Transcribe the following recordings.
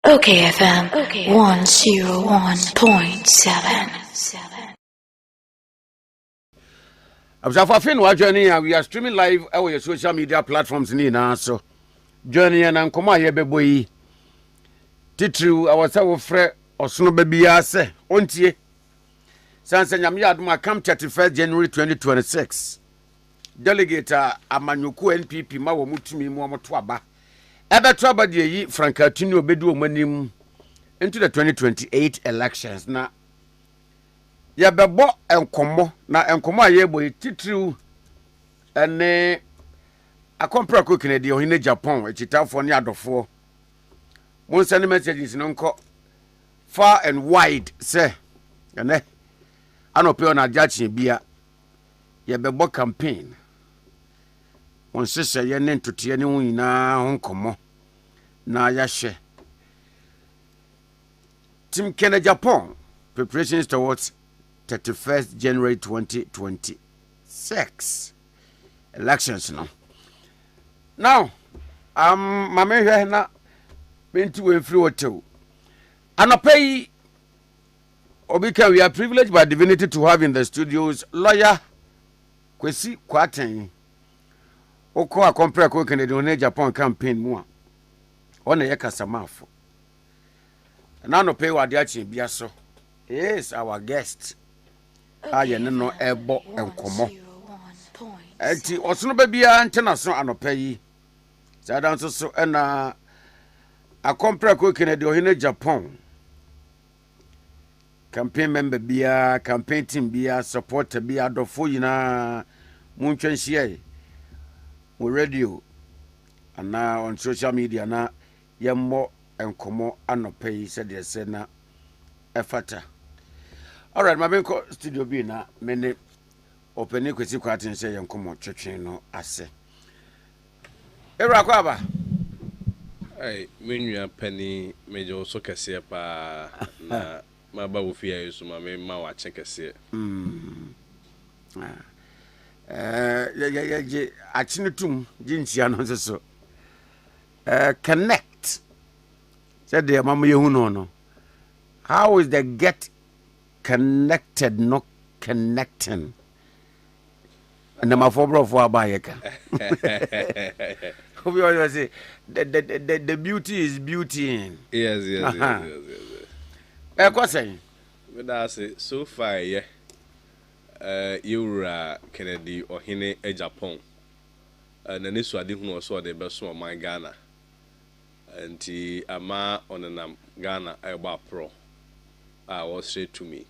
OKFM 101.7. Absafafin wa journey we are streaming live our your social media platforms ni na so journey na nkoma ye bebo yi titru awasawo frɛ osono babia se ontie sanse nyame adoma come 31st January 2026 delegate amanyoku NPP ma wo mutumi mu omoto aba ebeto aba de yi frankatuni obedu omanim into the 2028 elections na ya bebo enkomo na enkomo ayebo titru ene akompra ko Kennedy ohine Agyapong echitafo ne adofo mon send messages no nko far and wide say ene anope na Agyapong bia ya bebo campaign on sese ye ne ntote ne hu nyina ho nkomo na ya hye Team Kennedy Agyapong preparations towards 31st January 2026 elections no. Now, mama hwe na benti we free hotel. Anopay Obika, we are privileged by divinity to have in the studios lawyer Kwesi Kwarteng. Oko akompre ko Kennedy on Agyapong campaign mu a. Ona ye kasamafo. Na anopay wade achi bia so. Yes, our guest. Aye no ebo enkomo. Enti osono babia ntena so anopay yi. Sada nso so na akompre ko Kennedy ohine Agyapong. Campaign member bia, campaign team bia, supporter bia dofo yina muntwenhie. Mo radio ana on social media na yemmo enkomo anopay said they say na efata. All right, my benko studio bi na mene openi Kwesi Kwarteng say enkomo twetwen no ase. Era kwaba. Hey, menua penny mejo so kese pa na maba wo fia yesu ma me ma wa che kese. Ya achinutum jintia no so. Connect. Said the mama yehu no. How is the get connected not connecting? And the mafobro for abayeka. We always say the beauty is beauty. Yes. What saying? But I say so far you Kennedy ohine Agyapong. Na nisu adi hu so de beso o man Ghana. Anti ama onenam Ghana eba pro. Was straight to me.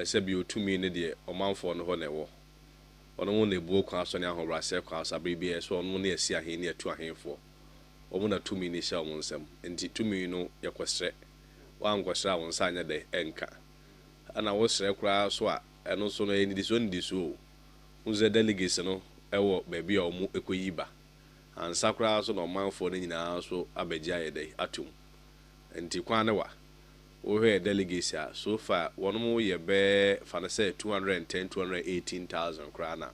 Sebi to me ne de omanfo no ho na ewo. Ono mo na ebuo kwa so ne ahobra se kwa so abibie so ono na esi ahen ne atu ahenfo. Omo na to me ne sha omo nsem. Nti to me no yekwesre. Wa ngwesra won sanya de enka. Ana wo sre kura so a eno so no eni diso. Unze delegate no ewo baby a omo ekoyiba. Ansa kura so no manfo ne nyina so abegya ye de atum. Nti kwa ne wa we delegates so far one more ye be fan say 218,000 krana.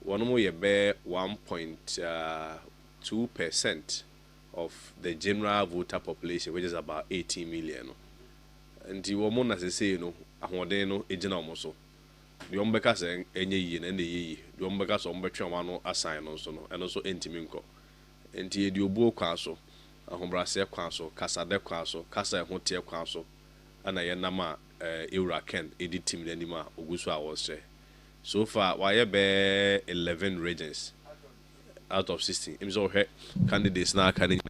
One more ye be 1.2% of the general voter population, which is about 18 million. And the woman as I say no ahoden no ejina omoso. The ombeka say enye yi na ye the ombeka so ombetwe wano assign no so no and also entiminko. Enti di obuo kwa so ahombrase kwa so kasa de kwa so kasa ho tie kwa so ana ye nama Eura Ken edit team n'anima oguso a was so far why be 11 regions out of 16 im so candidates na can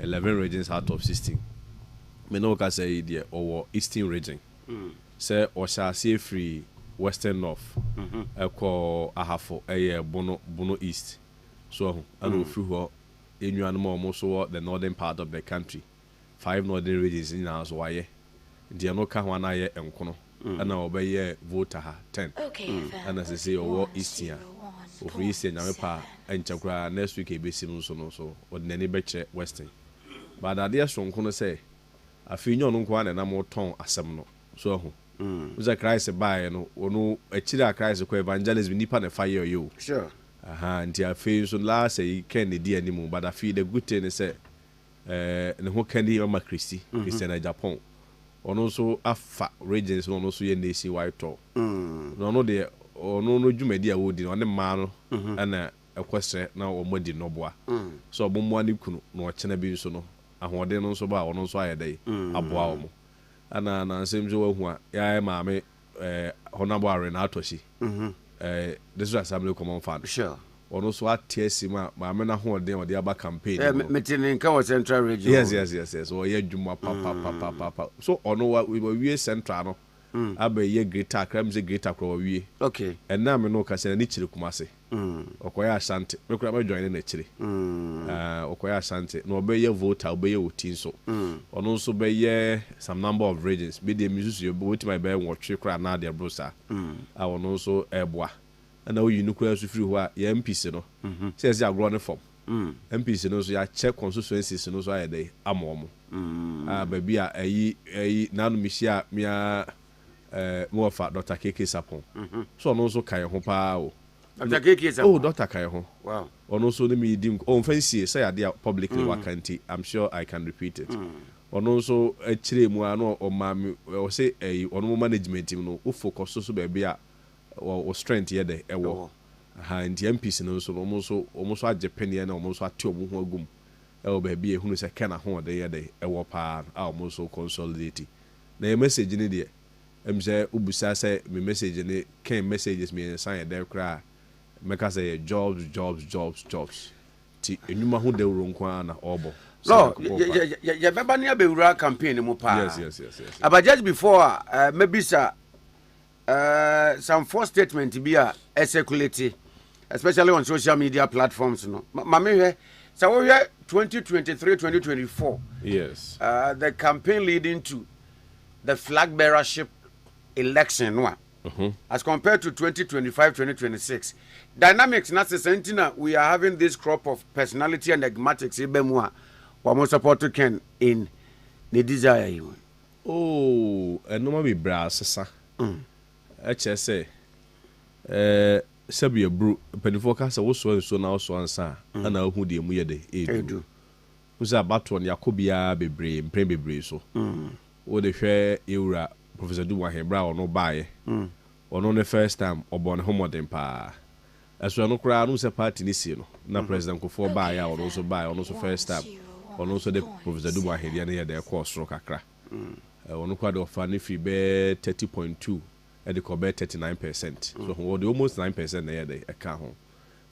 11 regions out of 16 me no ka say there or eastern region say o sha see free western north eko ahafo bono east so and free ho enuan mo so the northern part of the country 5 northern regions in house why the no ka ho na ye enkono and obeye voter ha 10 and as I say o eastern o free eastern na pa enchakura next week e besim so no so ordinary beche western but that there so nkono say afi nyo no nko na mo ton asem no so ho Uza Christ buy no onu echira Christ ko evangelism nipa na fire you. Sure. nti afei so last say Kennedy animu but afei the good thing is say ne ho Kennedy mama Christian Agyapong ono so afa regions no so ye nationwide tour no de ono no dwumadi a wodi no ne ma no ana ekwesre na omodi no boa so obomwa ne kunu no ochena bi so no ahode no so ba ono so ayedai aboa omo ana na nsem so wahu a ya maame honabo are na atoshi this is assembly common fund sure ono so atiesi maame na hoden ode aba campaign meeting nka wa central region yes o ye dwuma pa so ono wa we central no aba ye greater kramze greater kwa wie okay and na me no ka se na chire kumase okoya asante me kura ba join na chire okoya asante no obe ye voter obe ye otin so ono so be ye some number of regions be the music you be my be watch kura na de brosa ono so eboa na oyi nu kura so firi ho a ye MPC no se agro ne form MPC no so ya check constituencies no so ayede amomo baby a eyi nanu mihia mia mo fa Dr. KK Sapon so no so kai ho pa o Dr. KK Sapon Dr. kai ho wow ono so ne me dim on fancy say ade publicly wakanti I'm sure I can repeat it ono so akire mu ano o ma me o say ono management team no o focus so baby a o strength ye de ewo nti MPC no so omo so agepene na omo so ate omo ho agum ewo baby ehunu se kana ho de ye de ewo pa a omo so consolidate na e message ni de say ubusa say me message ni can messages me sign there kra make say jobs ti enuma ho de wuro nko na obo no ya beba ni abewura campaign mu pa yes but just before maybe sir some false statement be a circulate especially on social media platforms no mama he so we 2023-2024 yes the campaign leading to the flag bearership election no as compared to 2025-2026 dynamics na sentina we are having this crop of personality and enigmatics ibemu a we support to Ken in the desire you no ma be bra sesa say sabi bru penifo ka se wo so na so ansa ana hu de mu ye de edu uza baton yakobia bebre mpre bebre so wo de hwe ewura Professor Duma Hebra ono bae ono the first time obon homodem pa aso no kra no se party ni si no na president Kofo bae a ono so bae ono so first time ono so the Professor Duma Hebra na ye de course ro kakra ono kwa de ofa ni fi be 30.2 e de ko be 39% so wo de almost 9% na ye de e ka ho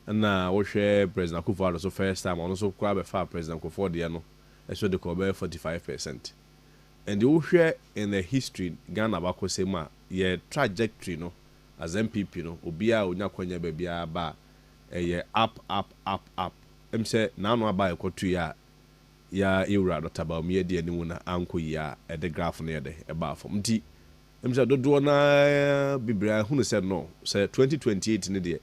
na wo hwe president Kofo so first time ono so kwa be fa president Kofo de no e so de ko be 45%. And you share in the history Ghana bako sema ye trajectory no as NPP no obia onya kwanya bebia ba ye up say na no aba ekotu ya ewura Dr. Bawumia de animu na anko ya the graph no ye de e ba fom nti say dodo na bibria hunu said no say 2028 ne de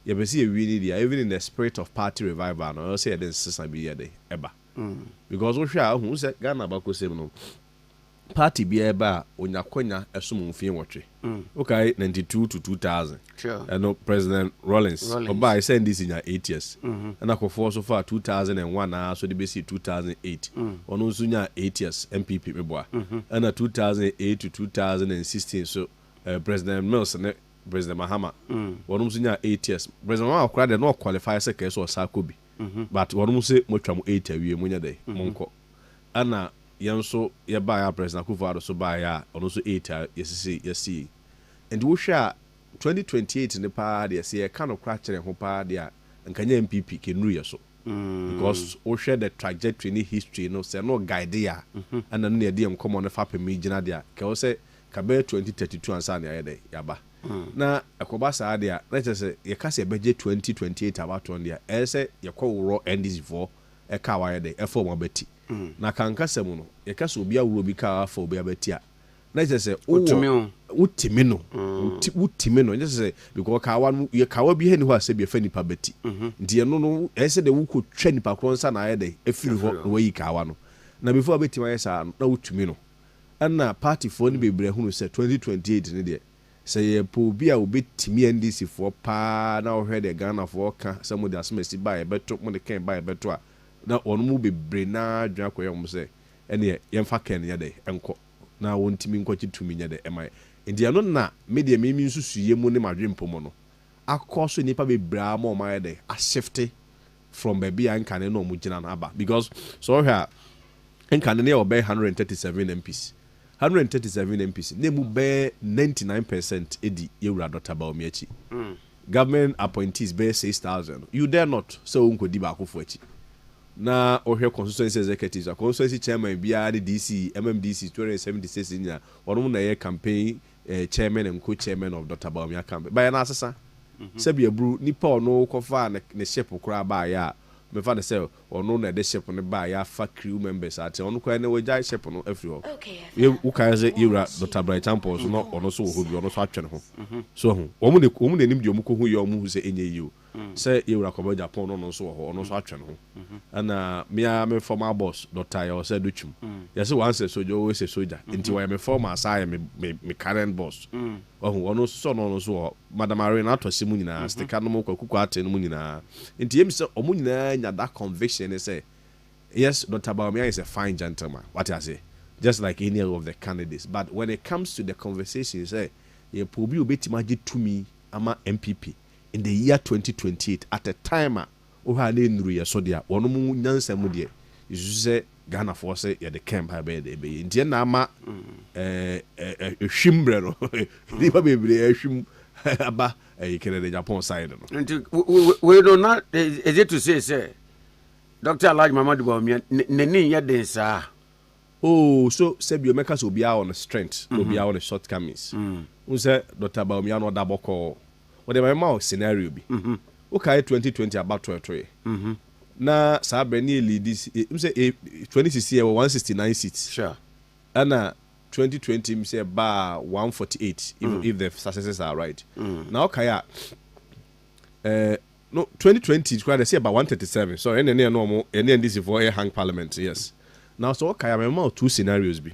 ye be see wi ni de even in the spirit of party revival no say den sesa bi ye de e ba because wo hwe a hu say Ghana bako sema no party bi eba onyakonya esumumfie wotwe okay 92 to 2000 sure and President Rollins oba I send this in your 8 years and akofo so far 2001 na so de be see 2008 ono nso nya 8 years MPP meboa and 2008 to 2016 so President Mills and President Mahama ono nso nya 8 years President Mahama akora de no qualify se ke so sakobi but ono nso motwa mo 8 awie munya de monko ana yanso ye ba ya President Akufo-Addo so ba ya ono so 8 yesi and wo hwa 2028 ne pa de se ye ka no kra kire ho pa de a nkanya MPP kenuru ye so because wo hwa the trajectory ni history no se no guide ya ana no ye de enkomo no fa pemi gina de a ke wo se ka be 2032 ansa na ye de ya ba na akoba sa de a na se ye ka se beje 2028 about on de a se ye kwa woro NDC for e ka wa ye de e fo mo beti na kankasa mu no ye ka so obi awuro bi ka afọ obi abeti a na je se utimi no je se because ka wa ye ka wa bi he ni ho ase bi fa nipa beti nti ye no e se de wuko twa nipa kro nsa na ye de efiri ho no yi ka wa no na before beti ma ye sa na utimi no na party for ni bebre hunu se 2028 ne de say po bi a obetimi NDC for pa na ohwe de Ghana for ka some of the asmesi buy beto mo de kan buy beto a na onu mu bebre na adwa koye mo say ene yemfa kan ye de enko na wontimi nkwachi tumi nye de emai ndi ano na media memi nsusuye mu ne madwempo mo no akoso nipa bebra ma o ma de a shift from baby ankane no mu gina na aba because so here ankane ne obey 137 MPs 137 MPs ne mu be 99% edi yewura Dr. Baomiachi government appointees be 6,000 you dare not so unkodi ba akofo achi na ohwe constituency executives a constituency chairman bia the DC MMDC 276 nya wono na ye campaign chairman and co-chairman of Dr. Baomia campaign by na asesa sebi ebru nipa ono kofa ne ship kura ba ya me fa de say ono na de ship ne ba ya fa crew members ate ono kwa ne wajai ship no afri ye uka ze ira Dr. Bright Champos no ono so ho bi ono so atwe ne ho so ho omu ne nim di omu ko hu ye omu se enye yi o say ira ko Agyapong no so ho ono so atwe ne ho ana me former boss Dr. Yo say duchum yes one say soldier always say soldier nti why me former aside me current boss ono so no so Madam Arena atose mu nyina sticker no mo kwakuku ate no mu nyina nti yemi say omu nyina nya that conviction say yes Dr. Baomia is a fine gentleman what I say just like any of the candidates but when it comes to the conversation say ye probi obetima gi to me ama NPP in the year 2028 at a time o ha le nuru ye so dia wono mu nyansa mu de isu say Ghana for say ye the camp ha be de be nti na ama hwimbre no ni ba bebre hwim aba kere the Japan side no nti we do not is it to say Dr. Alhaji Mamadu Baumia neni ye den sa oh so sebio meka so bia on strength no bia on shortcomings say Dr. Baumia no double call what the my scenario be okay 2020 about 12 na sabre ni lead this say 2016 we 169 seats sure and 2020 say ba 148 if the successes are right now okay no 2020 they say about 137 so any normal any this for a hang parliament yes now so okay I two scenarios be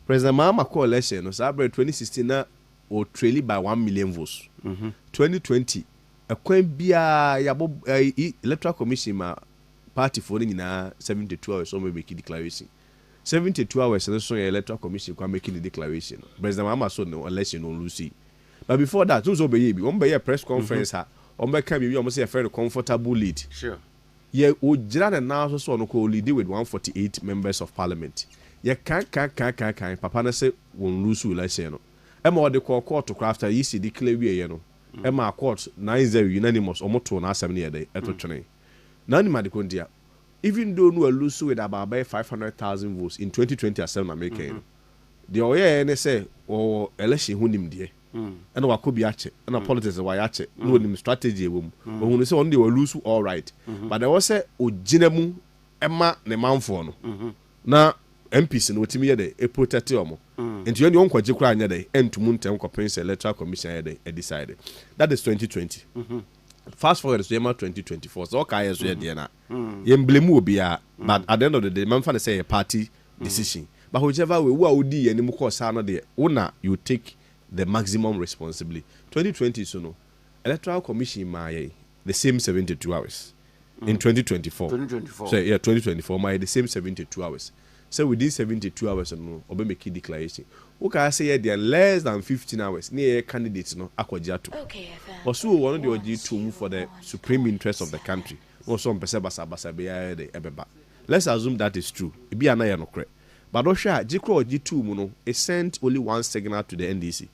President Mahama coalition no sabre 2016 na or trail by 1 million votes 2020 a kwen bia yabo electoral commission ma party for nyina 72 hours so make declaration 72 hours so electoral commission kwa make the declaration President Mahama so no election on Lucy but before that so be bi be press conference ha be can be almost a very comfortable lead sure ye o gira na now so no ko lead with 148 members of parliament ye kan papa na say won lose election no ema de court to craft yi si declare wie no ema court 9-0 unanimous omoto na asem ne ye eto twene na ni ma de kondia even though no lose with about 500,000 votes in 2020 asem na make the oye ne say o election hunim de and wakobi ache and politics why ache no nim strategy ewom ohun say on dey lose all right but there was say oginemu ema ne manfo no na MPs no timi ye dey e protect omo enti when you kwaje kura anya dey entumu ntem kopense electoral commission ye dey e decide that is 2020 fast forward to 2024 so okay so ye dey na ye blame obi a but at the end of the day man fa say a party decision but whichever way wo a odi ye nim course no dey una you take the maximum responsibility 2020 so no electoral commission my the same 72 hours in 2024 so yeah 2024 my the same 72 hours so within 72 hours no obe make declaration okay say there less than 15 hours near candidates no akwajiato also one of the two for the supreme interest of the country also basa be ebeba let's assume that is true e be na no correct but osha jikro G2 mu no it sent only one signal to the NDC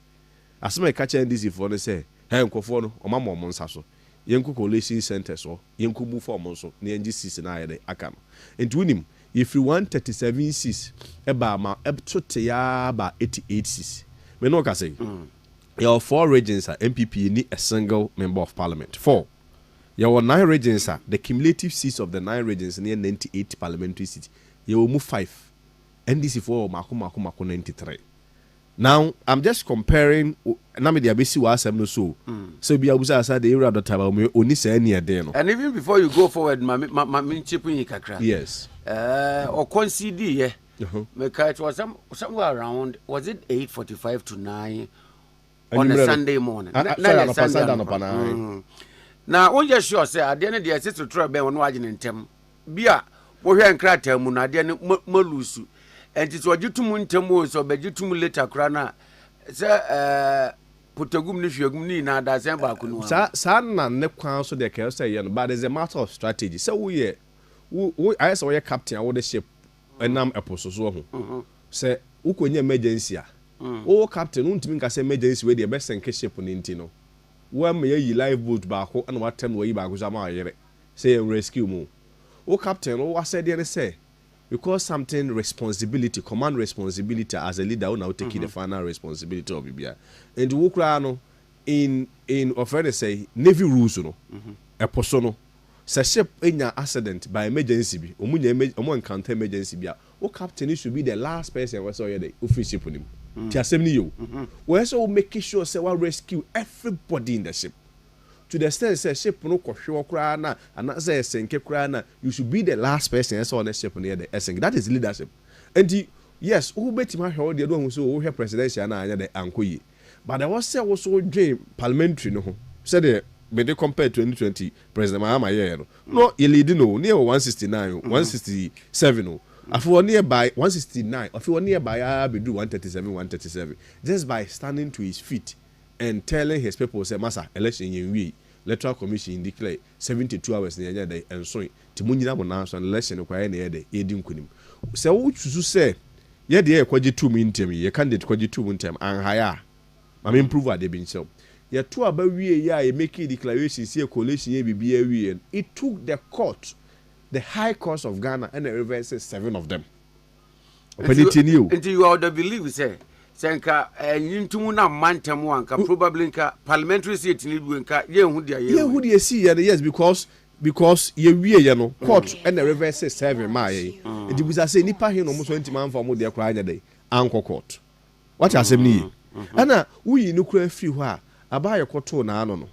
asema catch NDC for no say hey nkofo no o mama mo nsa so yenku coalition center so yenku bu form so na NGC na ayede aka no enti unim if you want 37 seats eba ma to ya ba 88 seats me no ka say your 4 regions are MPP need a single member of parliament 4 your 9 regions are the cumulative seats of the 9 regions near 98 parliamentary seats you move 5 NDC for mako 93 now I'm just comparing na me dia besi wa asem no so bia busa asa the area Dr. Baumia oni say ne ede no and even before you go forward ma chipun yi kakra yes or concede me it was somewhere around was it 8:45 to 9 on a Sunday morning. Now, when you're sure, say, at the end of the day, to try to watching in Tem. Bia, we are in Kratem, at the end of Molusu. And it's what you to Muntemo, so be you to later crana. Sir, put a gumni, your gumni, now that's Emba. Sana, ne council, they can say, but it's a matter of strategy. So we I saw your captain, I would ship, and I'm a post. Say, who could emergency? Oh, captain, won't mean I say emergency where the best and ship on Intino. One may ye live boat back and what time way back was a mile. Say rescue mo. Oh, captain, oh, I said, they say. Because something responsibility, command responsibility as a leader, now taking the final responsibility of Bibia. And the Ukraino in offering say Navy rules, no, a personal. Say ship in your accident by emergency, or encounter emergency. Oh, captain, should be the last person was already official for him. You. We're so making sure say we rescue everybody in the ship. To the extent say ship no kwhwe okra na and na say senke kra na you should be the last person on the ship near the essence. That is leadership. And yes, who betima hwe de do hu so wo hwe presidential na anya the ankoyi. But there was say was so dream parliamentary no ho. Say the me dey compare 2020 president Mahama ye no ye lead no near 169 167 no. After nearby 169, after nearby be do 137. Just by standing to his feet and telling his people, say, Massa, election in we, electoral commission declare 72 hours near day and so Timunina announce an election required near the aiding kunim. So, what you say, yeah, the kwaji 2 min term, ye candidate kwaji 2 min term, and higher. I mean, prove what they been so. Ye 2 about we, ye make a declaration, see a coalition, ye be and it took the court. The High Court of Ghana and the reverses 7 of them. Until you are the believe, say, Senka, and Yintumuna Mantamuanka, probably parliamentary seat in Libunka, who do you see? Yes, because you know, court and the reverses 7 my. It was a say, Nipa here almost 20 man for more their crying a day, Uncle Court. What I say, me? Anna, we no crave free wha, I buy a court na no.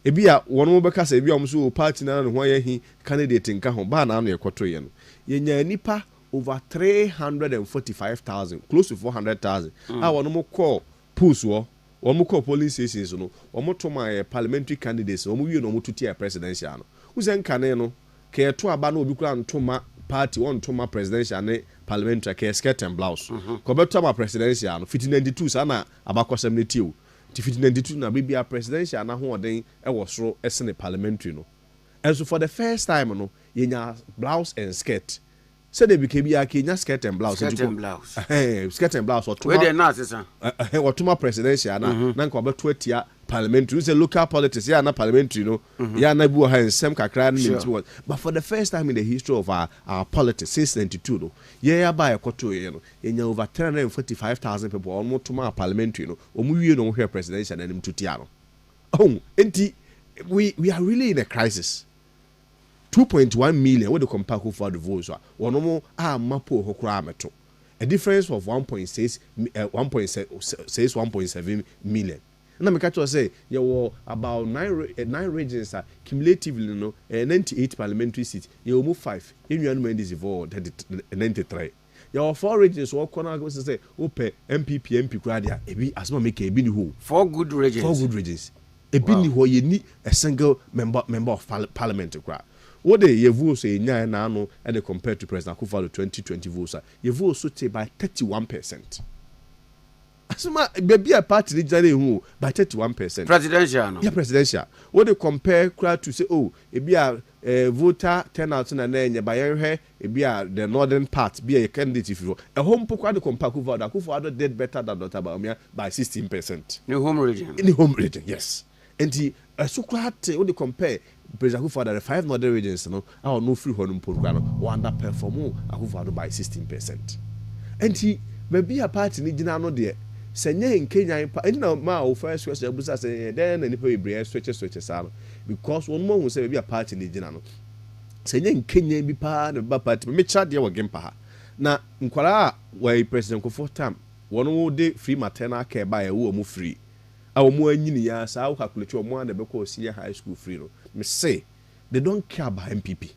Ebia one mo beka say ebia omso party na no hoye hi candidate nka ho ba na no ekoto ye no ye nya nipa over 345,000 close to 400,000 a one mo call polls wo one mo call polling stations no one mo to my parliamentary candidates one mo wi no mo tuti presidential no uzen kane no ke to aba na obi kura ntoma party one ntoma presidential ne parliamentary ke skirt and blouse ko beto ma presidential no 1592 sana abakosem ne tiu 1592 na bibia presidential na hoden e wo soro esene parliamentary no. And so for the first time no yenya blouse and skirt. So they became ya kenya skirt and blouse. Skirt and blouse. Skirt and blouse or to where they na sesa. Or to my presidential na nko ba 20 parliamentary. Say local politics ya na parliamentary no. Ya na bu ha nsem kakra na. But for the first time in the history of our politics since 92 no. Yeah ba ekoto ye no. Yenya over 345,000 people almost to my parliamentary no. Omu wie no hwe presidential na nim tutia no. Oh, enti we are really in a crisis. 2.1 million what the compare for the votes one more mapo hokra meto a difference of 1.7 million na me catch say you were about 9 regions cumulatively no 98 parliamentary seats you move 5 in your is vote 93 your 4 regions what corner go say ope NPP kradia ebi asma make ebi ni ho 4 good regions ebi ni ho ye ni a single member of parliament kra. What they votes say nya na no and they compared to President Akufo-Addo 2020 votes you vote so by 31%. Asuma baby a party regionally who by 31%. Presidential no. Yeah, presidential. What they compare crowd to say oh e be a voter turnout na na by the northern part be a candidate if you a home pokwa de compare Akufo-Addo did better than Dr. Bawumia by 16%. In the home region. In the home region, yes. And the so crowd what they compare President Akufo-Addo the 5 northern regions no our no free honum program no underperform Akufo-Addo by 16%. And he maybe a party ni gina no there senye in Kenya pa na ma o first question abusa say then any people be switch sa because one more will say maybe a party ni gina no senye in Kenya bi pa na ba party me cha de wo gempa ha na nkwara wa President Akufo time one wo de free maternal care ba e wo mu free a wo mu anyini ya sa wo calculate wo mu na be ko senior high school free no me say they don't care about MPP.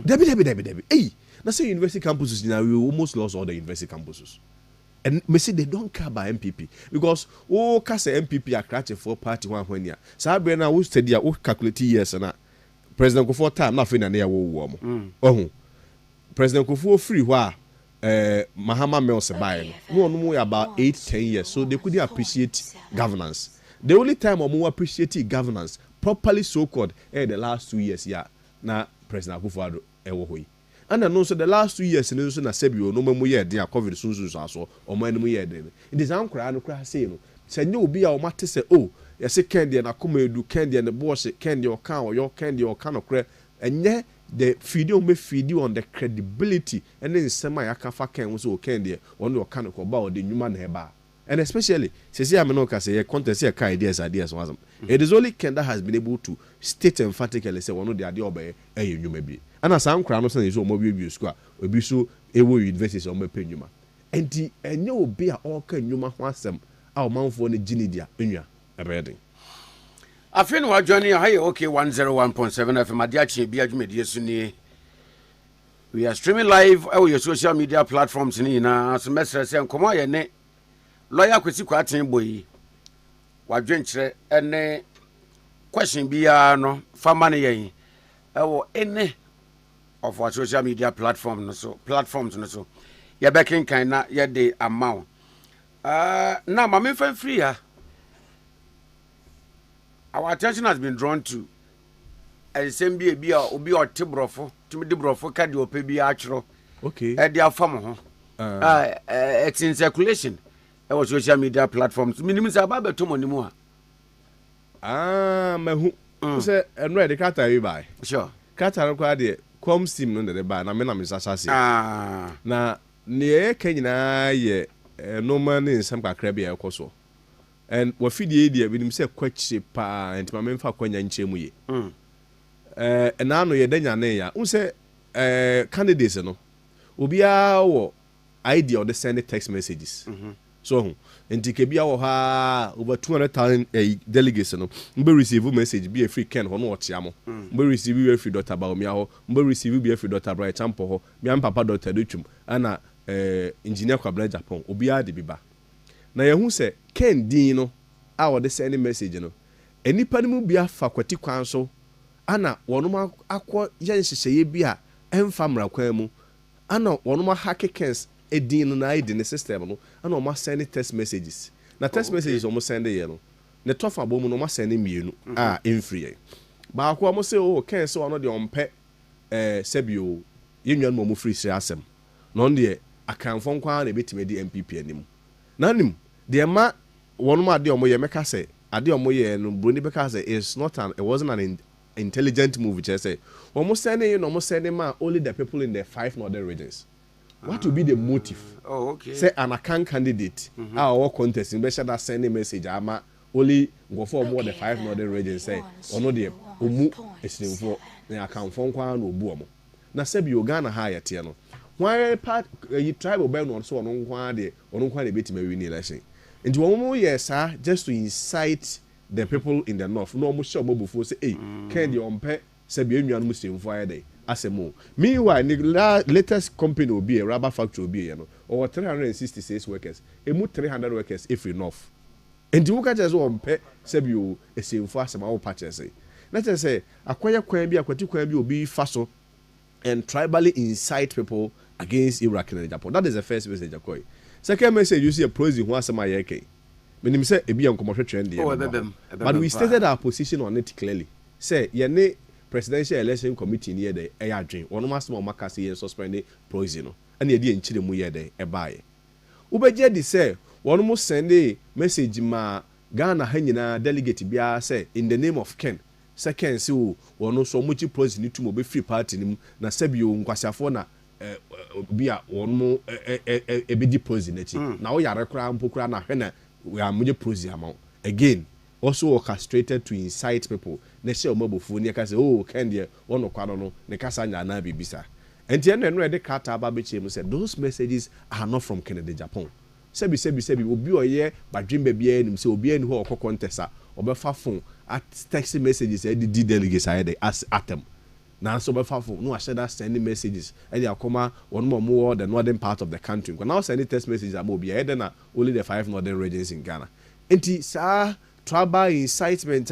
Debbie. Hey, now say university campuses now we almost lost all the university campuses. And me say they don't care about MPP because cast MPP a crash for party when ya. Sabe na we study we calculate years na President Kufuor time na fe na na wo mo. President Kufuor free wa Mahama Mills buy no about 8-10 years, so they couldn't appreciate governance. The only time we appreciate governance properly so called the last 2 years na President Kufuor hoi. And I know so the last 2 years in so na sebio no memu ye den COVID so so o man mu ye den. It is ankra no kra say no. Se nye obi a o mate say oh yesi kendi na koma edu kendi na boss kendi o kan o yo kendi o kan okra enye the video me feed on the credibility and then sema ya kan fa kan so kendi on o kan ko ba o de nyuma na eba. And especially say I no ka say your contest here kind ideas wasn't. It is only Ken that has been able to state emphatically say one of the idea obey nyuma bi. And as I'm crying, so mo bi school obi so ewo university o me pe nyuma. Enti enye obi a o kan nyuma ho asem a o manfo ne ginidia enwa ebeden. Afin wa journey hi okay 101.7 FM adiachi bi adwumedie so ni. We are streaming live on your social media platforms ni na so mesre say nkomo ye ne lawyer Kwesi Kwarteng boy wadwen kire ene question bia no fama ne yen ewo ene of our social media platforms no so ye backing kind na ye de amount now mama fan free ya our attention has been drawn to SMB bia obi o tebrofo timi de brofo ka de ope bia achro okay e de afam ho it's in circulation our social media platforms minimum say about beto monimu mahu say enre de kata yi bai sure kata no kwa de kom sim no de ba na me na me sasase na ne kenyina ye no man in some kakra bia ekoso and what fidie dia binim say kwachi pa enti ma me mfa kwanya nchemu ye na no ye danya ne ya say candidates no obia wo idea of the send text messages so enti ke bia wo ha over 200,000 delegates no mbe receive message be a free ken ho no otia mo mbe receive be free Dr. Baomia ho mbe receive be free Dr. Bright Champo ho mi am papa Dr. Dutchum ana engineer Kwabla Agyapong obi a de biba na ye hu se ken din no a wo de send message no enipa no mu bia fa kwati kwan so ana wono akọ ye nhyehyeye bia emfa mra kwan mu ana wono hack kens edin na id ne system no ana o ma send text messages na text messages o mo send ye no ne tofa bo mu no ma send mienu a enfree ba ko mo say o ken se wono de ompe sebio yenwan mo free sire asem no de akanfo nkwa na betime di NPP anim nanim de ma wono ma de o mo ye meka say ade o mo ye no broni beka say it wasn't an intelligent move just say almost sending you almost sending ma only the people in the 5 northern regions. What will be the motive? Oh, okay. Say an account candidate our contest in better that sending message ama only go for more the 5 northern regions say ono de omu esinfo na account phone kwa no obu omo na se bi Uganda ha yete no why part you tribal be no so ono kwa de betima win election nti wo mo yes just to incite the people in the north no mo sure mo before say hey can the ompe se bi enwan mo semfo ayede asemo meanwhile the latest company will be a rubber factory will be you know over 366 workers emu 300 workers if enough and the workers just ompe se bi o esemfo asema wo purchase let us say akwaya kwan bi akwati kwan bi obi faso and tribally incite people against Iraq and Japan. That is the first message akoi. Second message you see a prosing who asema yeke menim say ebi enkomohwe trend there but we stated our position on it clearly say ye ne presidential election committee near the adwen wono masema maka say suspend poison no and ye di enchire mu ye de e baaye ubeje di say wono mo send message ma Ghana ha nyina delegate bia say in the name of Ken second say wono so mo chi poison ni tumo be free party nim na sabio nkwasiafo na bia wono mo e be di poison echi na wo yare kra mpokura na hwe na we are much program again also orchestrated to incite people na share omabofu ni ka say oh ken there one kwano no ne kasa nya na bibisa enti eno eno e de kata aba be chem say those messages are not from Canada Japan sebi obi oye badwemba bia enim say obi ani ho okokontesa obefa phone at text messages e di delegates aye as atem Now so powerful. No, I said that sending messages. And they come one more the northern part of the country. Because now sending text messages about be then only the 5 northern regions in Ghana. And sir, tribal incitement.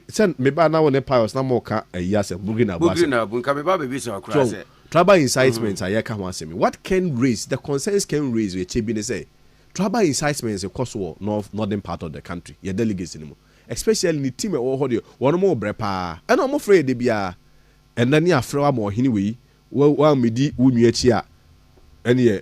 Send me by now when the powers no more can a yes and Bugina Bugina. Tribal incitement. I can't want to say me. What can raise the concerns can raise with Chibine say. Tribal incitement is a cost war northern part of the country. Your delegates anymore. Especially in the team or audio. One more brepa. And I'm afraid they be a. And then ya throw more anyway. Well, me di unyachia. And ye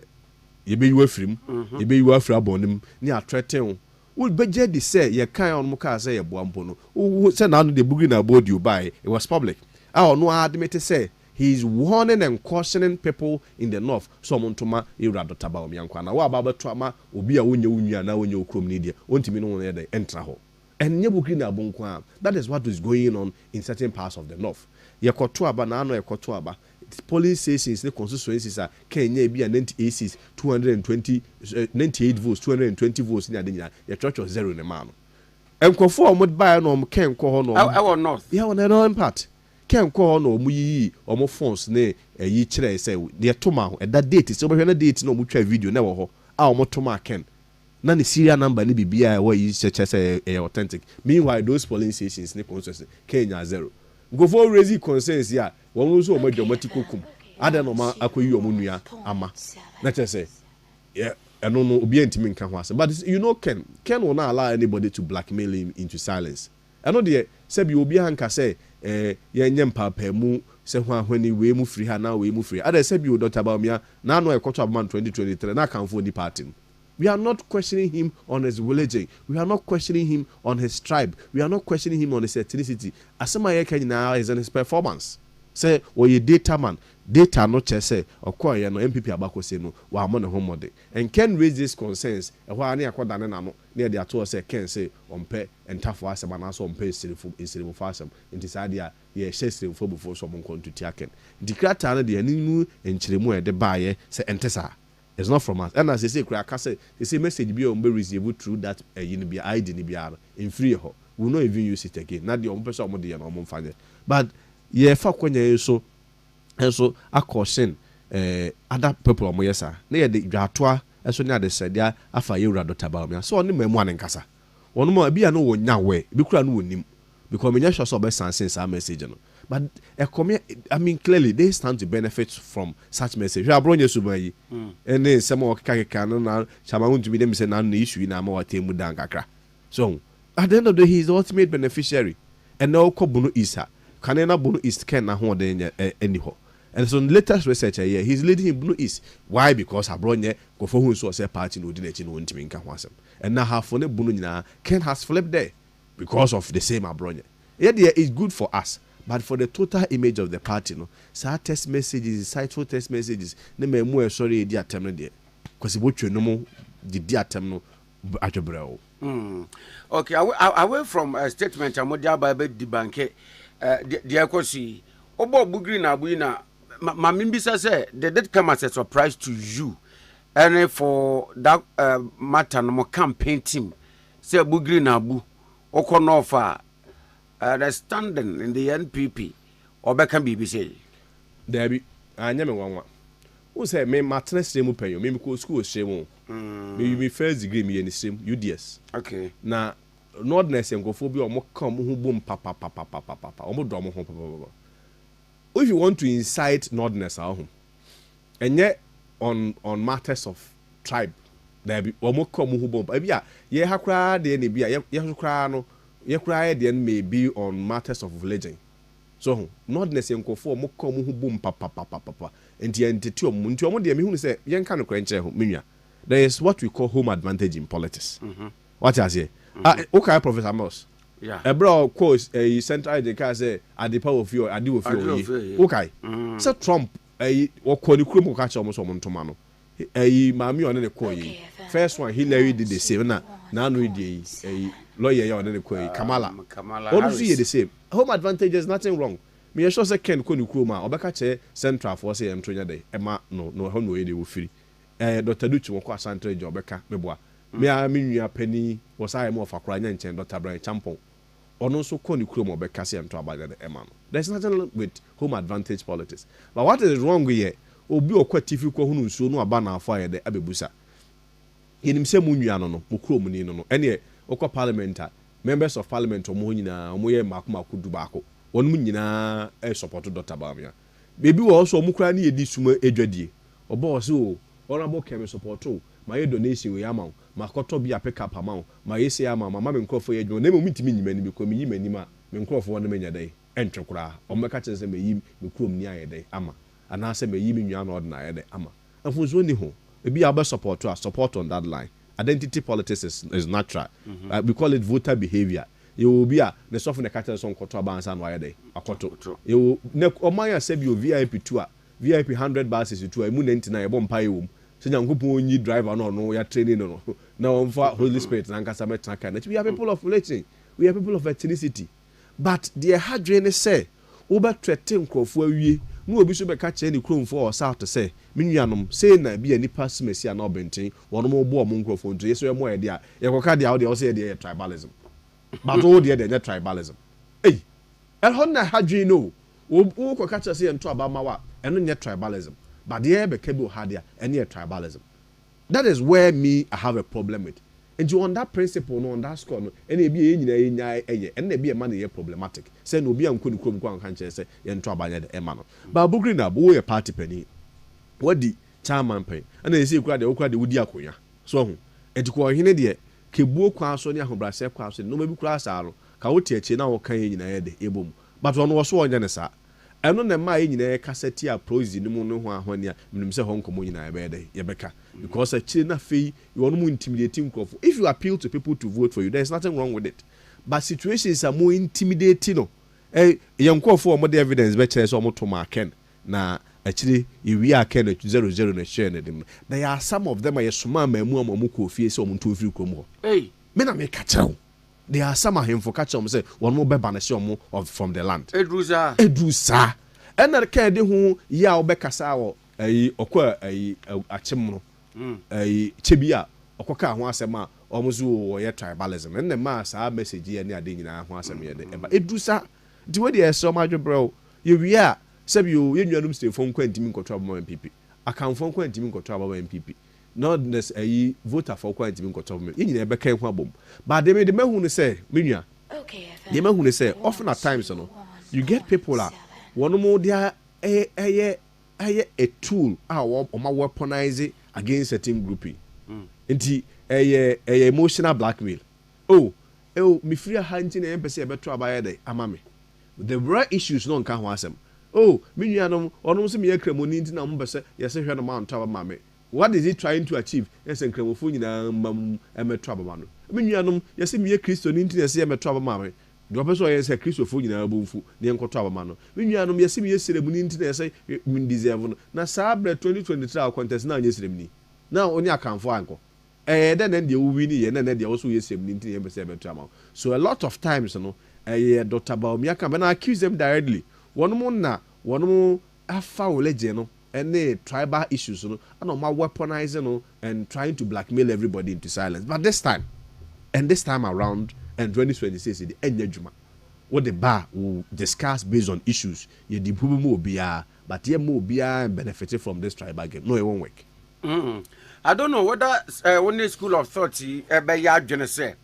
be you from, ye be you from abonim, near threaten. Will be jadi say, ye kind on Moka say a buampono. Who send out the Bugina board you buy? It was public. I no admit to say, he is warning and cautioning people in the north. Someone to ma, irado tabao miankwana. What about trauma? Ubi a unya now when you crum media. Won't me know the enter ho. And Nebukina Bunkwa. That is what is going on in certain parts of the north. Yakotuaba na ano yakotuaba polling stations the constituencies are Kenya be 98 220 98 votes 220 votes in adenya your church was 0 in the man enkofo omod buy no ken ko ho no I will not yeah on no impact ken ko ho no mu yi omo phones ne yi kire say the toma ho that date so be na date no mu twa video na wo ho a omo toma ken na the serial number ni bibia we yi say authentic meanwhile those polling stations ne constituency Kenya 0 go for raise concerns here one also o dramatic kum ada no ma akoyi o munua ama na say yeah I don't know obi antimi nka ho ase but you know Ken will not allow anybody to blackmail him into silence I know the say bi obi hanka say ye nyem papa mu say ho ahwani we mu free ha na we mu free ada say bi o Dr. Baumia na no ekoto abman 2023 na kan for the party. We are not questioning him on his religion. We are not questioning him on his tribe. We are not questioning him on his ethnicity. Asema yeke now is on his performance. Say, or ye data man. Data no say, or quite no NPP abako say no, wa amon home de. And can raise these concerns. And why any akwa dane no near the atoa say can say on pay and tough for us and also on pay in fashion. In this idea, ye share for before someone come to taken. The crata the anu and chilemu de baye say entesa. It's not from us. And as they say, they say message be on be receivable through that be ID ni be in free ho. We will not even use it again. Not the on person of the normal find. But yeah, fuck when you so and so I caution other people on yesa. Near the Jatwa, as soon as they said, yeah, after you rather about me. So only one in Casa. One more be a no one now way. Because me just saw best sense our message. But I mean, clearly they stand to benefit from such message. We are brought you and then some more canon now. Shama to be them say an issue in our more team with Dankakra. So at the end of the day, he is the ultimate beneficiary. And now Kobuno is her. Kanena Bunu is Ken Nahon anyhow. And so, latest research here, he's leading him Blue East. Why? Because Abronye go for who was a party no didn't know to me. And now half on the Bununa Ken has flipped there because of the same Abronye. Yet, yeah, it's good for us. But for the total image of the party, no, so text messages, insightful text messages, ne me more sorry, dear term there. Because what you know, the dear term no, at your brow. Okay, away from a statement, I'm going to debunk dear Kwesi. Obo Bugri na Buina, Mamimbisa say, they did come as a surprise to you. And for that matter, no more campaign team, say Bugri na Bu, Okonofa. The standing in the NPP or Beckham BBC. There be, I never want one. Who say, me maternal stream pay you, me go school shame. Me first degree me in the same UDS. Okay. Now, Nordness and go phobia or more come who boom papa, or more drama home. If you want to incite Nordness at home, and yet on matters of tribe, there be or more come who boom. Yeah, hakra, the NBA, no. You cry then may be on matters of religion. So not necessarily for more come who boom papa and the entity of Muntuamo de who say young kind of crancher minya. There is what we call home advantage in politics. What I say? Okay, Professor Moss. Yeah. A bro quotes a central the car say at the power of you, I do of you. Okay. So Trump or Quadicrum catch almost on Tomano. A mammy on the coy. First one, Hillary did the same. Now we did a lawyer on the coy. Kamala. All see the same. Home advantage is nothing wrong. Me sure say Ken Konikroma or Bakache Central for say Antonia Day. Emma no way they will free. Dr. Duchi won't Santa Jobeka, Meboa. Me, I mean, your penny was I more for crying and Dr. Brian Champon. ɔno nso kɔ ne kurom ɔbɛka se nto abanya de ɛma no. There's nothing with home advantage politics. But what is wrong with it? Obi okwa tifi kɔ hunu nsuo no aba na afọ ayɛ de abebusa. Yenim sɛ mu nua no mo kurom ni no ɛne okɔ parliament members of parliament omo nyina omo yɛ mako du baako. Wɔn mu nyina support Dr. Bawumia. Baby wo also omo kra ne yedi suma edwadie. Ɔbɔ ɔse o honorable kemi support o ma yɛ donation we ama ma kɔtɔ bi pick up ama ma yɛ se ama mama me nkrɔfo yɛ dwo na mo mitimi nyima ni because me yima nim a me nkrɔfo wɔn me nya dai ɛntwe kora ɔmmɛka kyerɛ sɛ me yi me kurom ni ayɛ dai ama anaasɛ me yi me nua na ɔde na ayɛ dai ama afonso ni ho ebi a ɔbɛ support on that line. Identity politics is natural. We call it voter behavior. You will be a the soft in the cattle song koto abansa and why day. A koto. You ne omaya said you VIP 2 VIP 100 buses to a moon 99 bomb pie room. So young people driver no you're training no. Now on for Holy Spirit and Casamet Tracker. We are people of religion. We are people of ethnicity. But the hard say over threaten crowd we no obi so be catch any chrome for south to say minuanom say na bi ani pass mesi na obenten wono mo bo mo nkrofo nto yeso mo ye dia ye koka dia wo dia wo say dia tribalism but wo dia dia tribalism eh el honna hadwe no wo koka cha say nto aba mawa eno nye tribalism but dia be kebi ha dia eno tribalism. That is where me I have a problem with. And you on that principle no on that score no ene bi e nyina enya eye ene bi e ma na problematic say no bi anko ni krom kwa kan che say ye nto abanya de ema no ba bugri na bo ye party pani wadi chairman pen ana esi kura de wudi akonya so ho etiko hene de kebuo kwa so ne ahobrase kwa so no ma bi kura asaro ka wo tie echi na wo kan ye nyina ye de ebom but ono wo so onya ne sa eno na ma ye nyina kaseti a prozi ni mu no ho ahwania minim se ho nkomo nyina ye be de ye beka because a china fee you want to intimidating crowd. If you appeal to people to vote for you, there's nothing wrong with it. But situations are more intimidating. No, young call for more evidence better so more to marken. Na actually if we are can 00 na share them. There are some of them are suma memu amuko fie so muntu free kromo. Hey, me na me catch. There are some of him for catch say one more beba na share of from the land. Edrusa. And na ka de hu ya obekasa wo okwa achim no. Chebia okoka ho asem a omuzu wo ye tribalism and the mass our message here ni ade nyina ho asem ye de eba edusa di we dey so madwe bro ye wi a sabi yo ye nuanum stay phone kwantimi nkotro aba NPP akan phone kwantimi nkotro aba NPP not this voter for kwantimi nkotro aba ye nyina ebe kan ho abom but they me hu ne say menua okayfm they me hu ne say often at times no you get people a one more dia a tool our weaponize against a team grouping. Inti emotional blackmail. Me free hunting and empathy about trouble day. Amame. The real issues no can wasem. Me nuanom onom se me kremoni nti na mbese yese hwe no ma ntaba mame. What is he trying to achieve? Yese kremofo nyina mam eme trouble mano. Me nuanom yese me Kristo ni nti yese eme trouble mame. Do person yese Kristofo nyina bomfu ne enkoto abama no. Me nuanom yese me seremoni nti na yese min deserve no. Na sabre 2023 contest na anye seremoni. Na oni akanfo anko. Then the win ye na the also yesem nti ye bese beto ama. So a lot of times no Dr. Bawumia can accuse them directly. One mo afa oleje no any tribal issues no and ma weaponizing no and trying to blackmail everybody into silence. But this time around and 2026 the enjuma what the bar will discuss based on issues ye di pubu mo bia but ye mo bia benefited from this tribal game. No, it won't work. I don't know whether when the school of thought be ya adwene say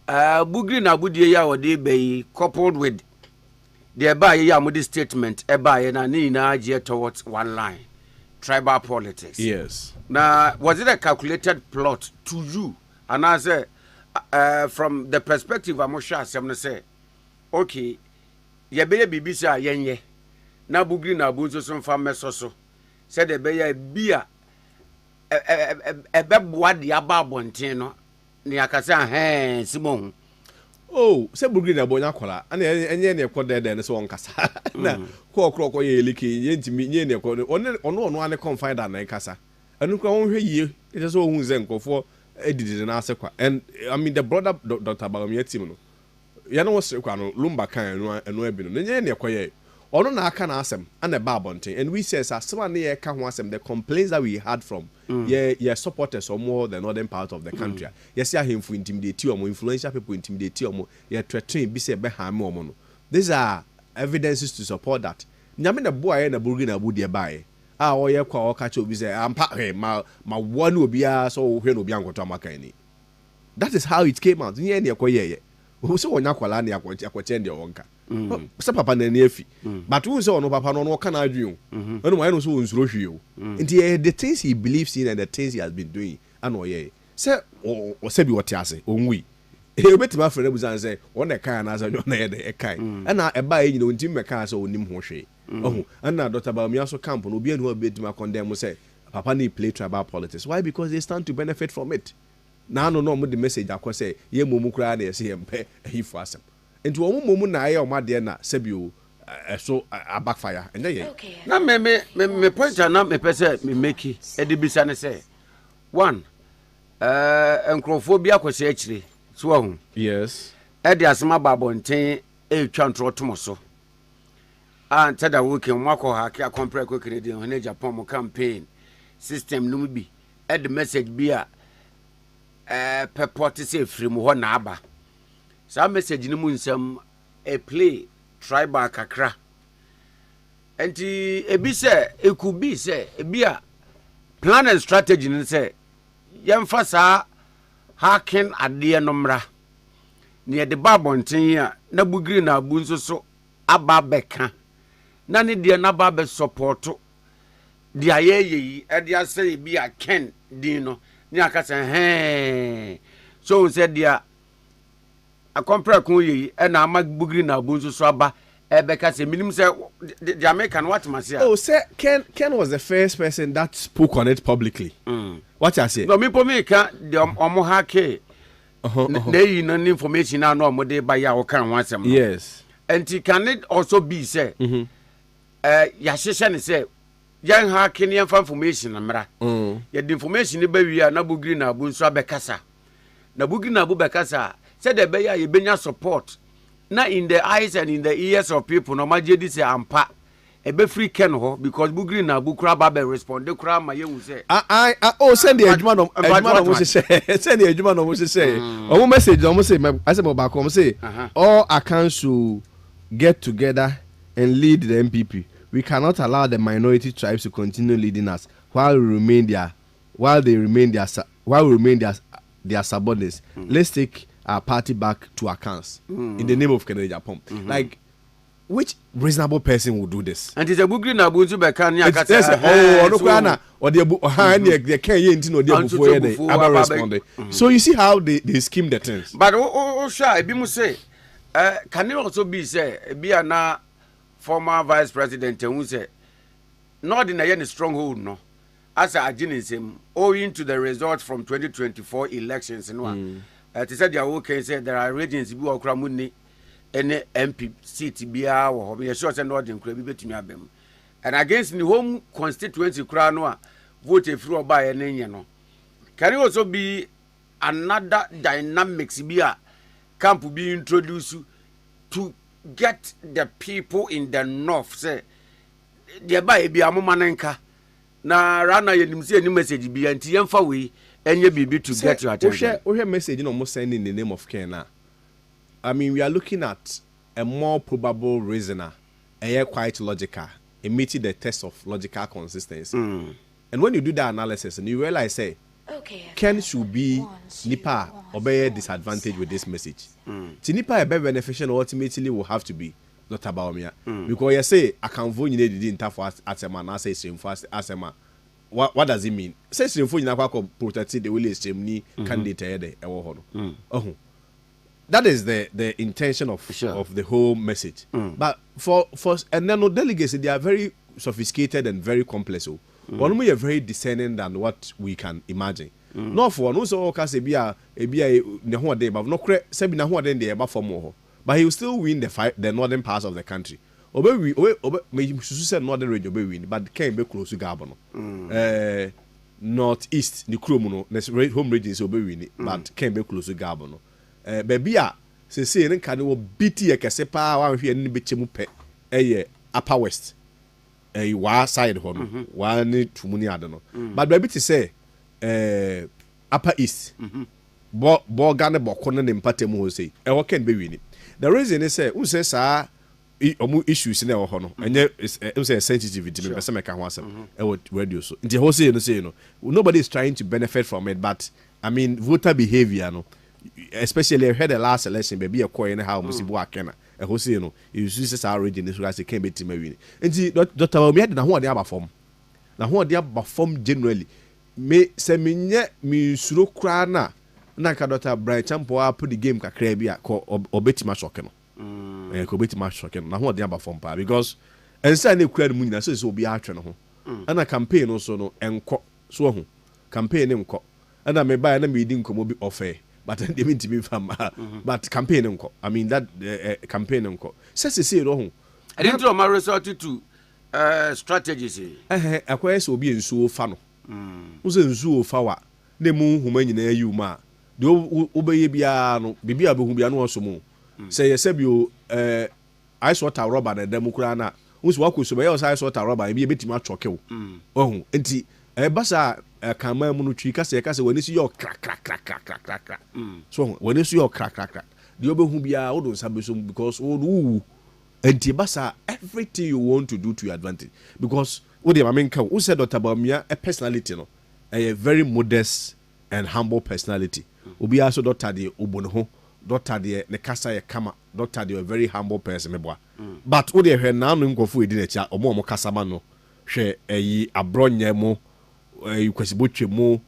bugri na budie ya wode be coupled with the ba ya modi statement ba na ni na age towards one line tribal politics. Yes. Now was it a calculated plot to you? And I say from the perspective I'm sure some say okay ye be bibi say yenye na bugri na bunzo so fa meso so said the be ya bia ebeboa de aba abonten no ne akasa simon se bugri na bonya kola ana enye ne ekode de ne so onkasa na ko ye liki ye ntimi nye ne ekode ono ane confide na ekasa anu kwa won hwe yie ite so ohun ze nkofo edidide na asekwa and I mean the brother Dr. Bawumia team no ya no wose kwa no lumba kan enu ebi no nye ne ekoye Ono na aka na asem and a babonte, and we says as someone near can asem the complaints that we had from yeah supporters or more the northern part of the country. Yes, yeah him for intimidate you or influential people intimidate you or yeah threatening be say behind more. These are evidences to support that. Nyame na boy na burgi na budi buy. Ah oye kwa okacho bi say ampa ma one obi a so hwe no obi ankoto amaka ni. That is how it came out. Nye na ekoye ye. Wo se wonya kwala na akwache ndi wonka. Se papa na na afi. But who say ono papa no ka na adwun. Eno mo no so nsuro hwe o. Nti the things he believes in and the things he has been doing and oye. Se o se bi wote ase onwi. Obetima frɛ busan sɛ wɔn ɛkan na asɛ wɔn ɛyɛ de ɛkan ɛna ɛba yi nyina ontim mɛka sɛ onim ho hwee ɔho ɛna Dr. Bawumia so camp no obi anu obetima condemn sɛ papa ni play tribal politics. Why? Because they stand to benefit from it. Na no mo the message akɔ sɛ ye momu kra na yɛsɛ yɛmpɛ ahifo asɛm nti wɔn momu na ayɛ ɔma de na sɛbio ɛso a backfire ɛnyɛ yɛ na me point na me pɛ sɛ me make ɛde bisa ne sɛ one nkrofo bi akɔhyɛ akyire so yes ɛde asema babonten etwa ntro tomo so and tada working mwako ha kia compare ko Canadian ho Agyapong mo campaign system no bi ɛde message bi a purport say free mu ho na aba sa message ni mu nsam a play tribal kakra enti ebi se ekubi se ebi a plan and strategy ni se yemfa sa hacking ade no mra ne de babonten a na bugiri na abu nso so aba beka na ne de na ba be support de ayeye e de ase bi a ken din no ni aka se he so said dia a compare kun yi e na ama bugiri na abu nso so aba e beka se minim se the American what must oh say Ken was the first person that spoke on it publicly. What I say? No me po me ka the omo hake they no information na no omo dey buy ya o kan wansem. Yes. And can it also be say ya hyehyɛ ne say yan hake ne information mra. Ya the information be wi na bugiri na abu nso abekasa. Na bugiri na abu bekasa say the be ya ye benya support. Na in the eyes and in the ears of people no magedi say ampa ebe free ken ho because bugiri na bukura ba be respond de kura ma yehu say oh send the adwuma no mo say send the adwuma no mo say o message no mo say I say ba come say all accounts should get together and lead the NPP. We cannot allow the minority tribes to continue leading us while they remain their subordinates. Let's take our party back to accounts in the name of Agyapong. Like, which reasonable person would do this? And it's a bugri na bunzu beka ni aka or the can respond. So you see how they scheme the things. But sure, be must say can it also be say be na former vice president who say not in a stronghold no as a aginism owing to the results from 2024 elections in they said they are okay say there are regions bi okra munni ene MP seat bia wo ho sure say no den kura bi betumi abem and against the home constituency kura no a vote free oba ye nenye no can it also be another dynamics bi a camp be introduced to get the people in the north say they ba e bi amoma nenka na rana ye nim say any message bi anti yemfa we enye bibi to get your attention. We hear message almost sending in the name of Kena. I mean, we are looking at a more probable reasoner, quite logical, meeting the test of logical consistency. And when you do that analysis and you realize, say, Ken should be Nipa obey disadvantage with this message. Nipa a better beneficial ultimately will have to be Dr. Bawumia. Because you say, I can vote in the entire for Asema, and I say, same for Asema. What does it mean? Says you for protect the will extremely candidate that is the intention of the whole message. But for and then no delegates, they are very sophisticated and very complex. One we are very discerning than what we can imagine. Not for one also say be a ne day, but no say be na ho den dey for more. But he will still win the northern parts of the country. Obe susu northern region obe win, but can be close to Gabon. Northeast the Krom no home regions obe win, but can be close to Gabon. Baby a say ne kan wo biti e kese pa wa hwe ni be chemu pe upper west wa side ho no wa ne tumuni ade no but baby to say upper east bo Ghana boko ne mpatemu ho sei e wo ken be wini the reason is say say sa omu issues na ho no enye say sensitivity me pese meka ho asem radio so nti ho say no nobody is trying to benefit from it, but I mean voter behavior no, especially I heard the last election baby a coin how musibo akena e ho say no you see say already this guy say can be team win nti Dr. Bawumia de na ho de aba form na ho de aba form generally me se menye mi suro kra na ka Dr. Brian Champo a put the game kakra bi a ko obetima shock no ko obetima shock no na ho de aba form pa because ensa na kura mu nyina so obi atwe no ho ana campaign no so no enko so ho campaign enko ana me buy na me di nkomo bi offer but they mean to be fam but campaign enko I mean that campaign enko say no ho I didn't know my resort to strategies akwai so obi ensuo fa no uze nsuo fa wa na mu huma nyina ayi ma de obeye bia no bibia be hu bia no so mu say yesebio ice water rubber na dem kura na uzi wakoso be ice water rubber bi betima atwokew ohun enti basa kama mu no twi kase wani si yo krak so wani si yo krak de obehu bia wo don sabe so because wo enti basa everything you want to do to your advantage because what the mamenka who said Dr. Bawumia a personality no a very modest and humble personality obi also Dr. de obono Dr. de ne kasa ye kama Dr. de a very humble person meboa but what the hwe na no nkofo edi na cha omo kasa ma no hwe eyi abronye mo Kwesi botwe mo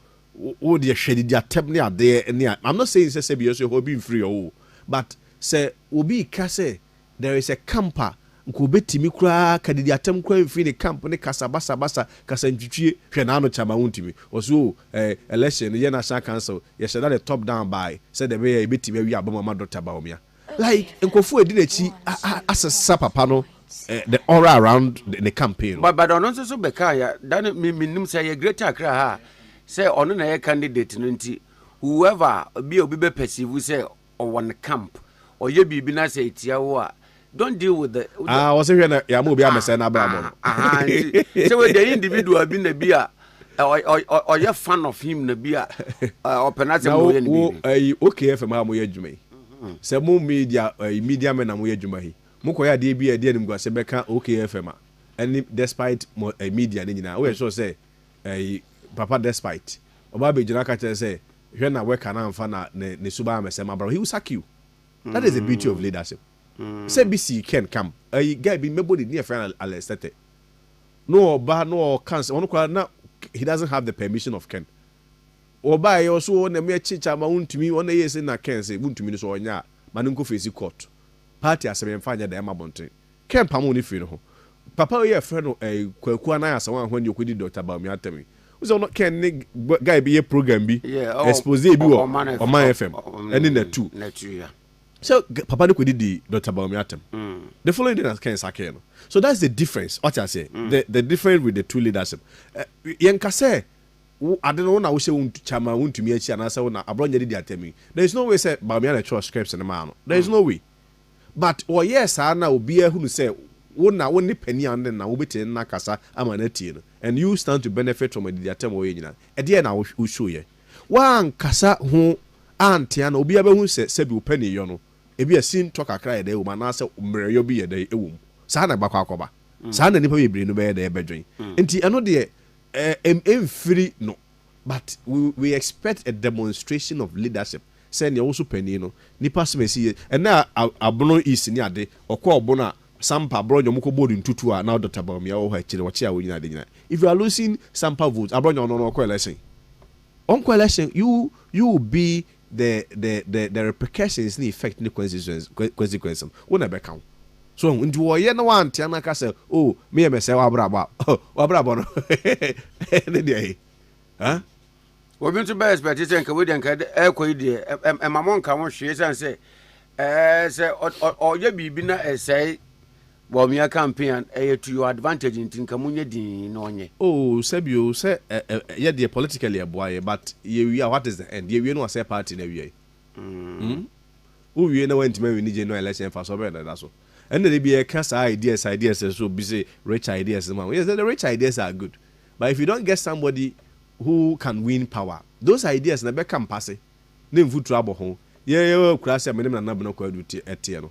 wo de hwe di atem ne ade ne I'm not saying say be so ho be free o but say obi ka say there is a camper nko betimi kura kadidi atem kura mfi ne camp ne kasa basa kasa ntwitwie hwe na no chama wontimi oso election ye national council ye sheda the top down by said the way betimi awi aboma Dr. Bawumia like nkofo edi na chi asesa papa no the aura around the campaign but on so beka ya dan minim say ye greater akra ha say ono na ye candidate no nti whoever be obi be perceive say o won camp or ye bibi na say tia wo a don't deal with the was here na ya mo bi amese na abra mo so we the individual bi na bi a or you fan of him na bi a openate mo ye ni okayfm ha mo ye adwuma se mo media men na mo ye adwuma hi mo koya de bi ade anim gwase beka okayfm a any despite media ni nyina we sure say papa despite oba be jina ka tell say hwe na we kana amfa na ne suba amese ma bro he will sack you. That is the beauty of leadership. Say BC can come a guy be nobody near final aesthetic no ba no cancer on he doesn't have the permission of Ken or by also on a mere chicha mountumi on a yes in a Ken say wuntumi so onya manunko face court party as a fanya the Emma Bonte Ken pamoni free no papa ye friend a kwakwana as one when you could Dr. Bawumia tell me so not Ken guy be a program be expose be or man FM and in the two so papa de could di Dr. Bawumia tem the following day as Ken Sakeno so that's the difference what I say the difference with the two leadership yenka say I don't know na we say chama wontumi achi anasa na abronye di atemi there is no way say Bawumia na trust scripts in the man there is no way but or yes na obi ehunu say woni pani ande na wobeti na kasa ama na tie no and you stand to benefit from the atemi we nyina e de na wo show ye wan kasa ho antia na obi abehu se bi opani yo no ebi asin to kakra ye de wo na se mreyo bi ye de ewum sa na gbakwa akoba sa na nipa bebre no be ye de bedwen enti eno de free no but we expect a demonstration of leadership say ne wo so pani no nipa smesi and na abono is ni ade okọ obono sampa bronyo mko board ntutu a na Dr. Bawumia wo ha kire wo chia wo nyina de nyina if you are losing sampa votes abronyo no okọ election on election you will be the repercussions ni effect ni consequences wona be kan so ndi wo ye na wan tia na ka say oh me me say wa brabo no ne dey ha we been to be expect say nka we dey nka e koyi dey e mamon ka won hwe say say o ye bibi na say Bawumia campaign to your advantage in Tinkamunye din no nye. Oh, Sebio say yeah they politically a boy, but you what is the end? You know say party na we. We no went to me we need no election for so better that's all. And then they be a cast ideas so be say rich ideas. Yes, the rich ideas are good. But if you don't get somebody who can win power, those ideas never come pass it. Name food trouble home. Yeah, class a minimum number no quite etiano.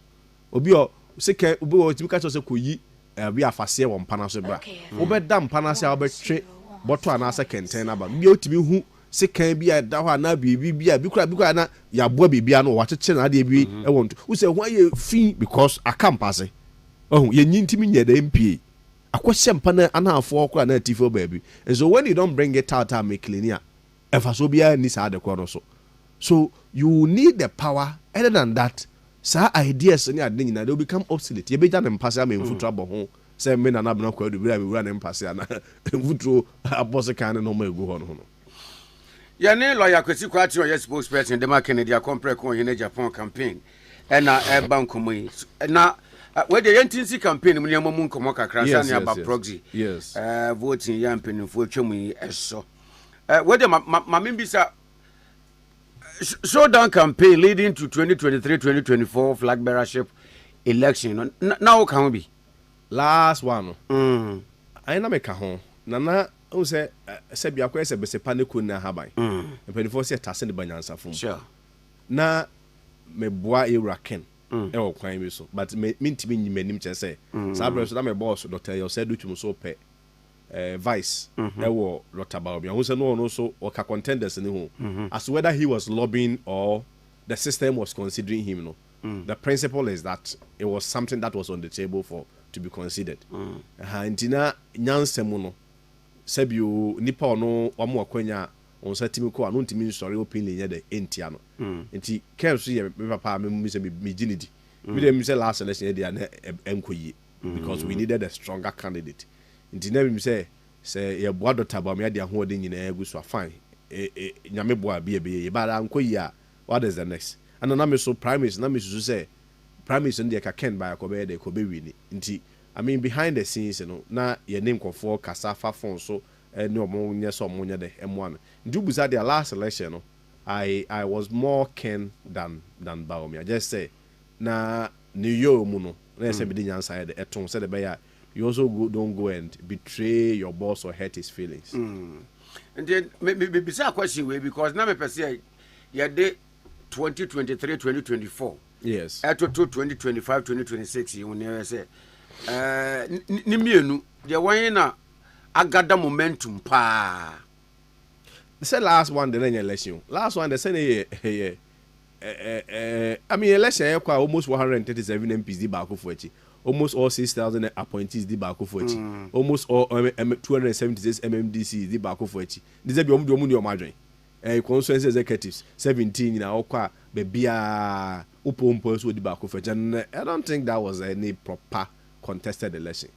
Obi o sick obi o timi catch us koyi be afase won panaso bra. Obe dam panase obe twe bottle and asa container ba. Bi o timi hu sick bi a da ho na bibi bi kura na ya boa bibi no wa cheche na de bi e won. Who say why you free because I can't pass it. Oh, ye nyintimi nye the MPA. Akwese mpana anafo okura na tifo baby. And so when you don't bring it out make clean efa so bia ni sa de kro so you need the power. Other than that, sa ideas ni ade nyina they will become obsolete. Ye beja na mpase am mfutu abo ho. Say me na na kwa do bia me wura na mpase ana mfutu abose kan no ma egu ho no. Ya ne lawyer Kwesi Kwarteng yes spokesperson de ma Kennedy compare ko hin Agyapong campaign. E na e bank komo yi. Na we the NTC campaign mu nyamo mu nkomo kakra sa ne aba proxy. Yes. Voting ya mpenifo twemu yi eso. We the ma membisa showdown campaign leading to 2023-2024 flag bearership election. Now can be last one. I na make ho. Na o say se bia kwa se be se paniku na haban. Mpenifo se tase ne banyansa fom. Sure. Na me boa Iraken. E wo kwan mi so. But me ntimi nyimanim che say. Sa bro so na me boss Dr. Yosedu Twum so pe vice ewo Rotabao who said no so or contenders in who as whether he was lobbying or the system was considering him the principle is that it was something that was on the table for to be considered ntina nyansemu no sabio nipa no omo akwanya on satimi ko anu ntimi story opinion ye de entia no nti kenso ye me papa me se me ginidi we dem say last election ye dia na enkoyi because we needed a stronger candidate. Nti na bi say ye boa Dr. Bawumia de ahode nyina egu so fine nyame boa be ba da nkoyi a what is the next and na me so primaries na me so say primaries ndi ka ken ba ko be de ko be wini nti I mean behind the scenes na ye name kofo kasafa fon so ni omo nye so omo nye de M1 nti buza their last election I was more keen than Bawumia just say na new year mu no na say be the nyansa de eton say the be ya you also don't go and betray your boss or hurt his feelings. And then maybe a question way because now me per se ya de 2023-2024. Yes. At 2025-2026 you never say ni mienu the one na agada momentum pa. They said last one the election. Last one they said I mean election almost 137 MPs back for it. Almost all 6,000 appointees di back for it. Almost all 276 MMDCs di back for it. This is omu ni omadwen. Constituency executives 17 na okwa bebia upompo so di back for it. And I don't think that was any proper contested election.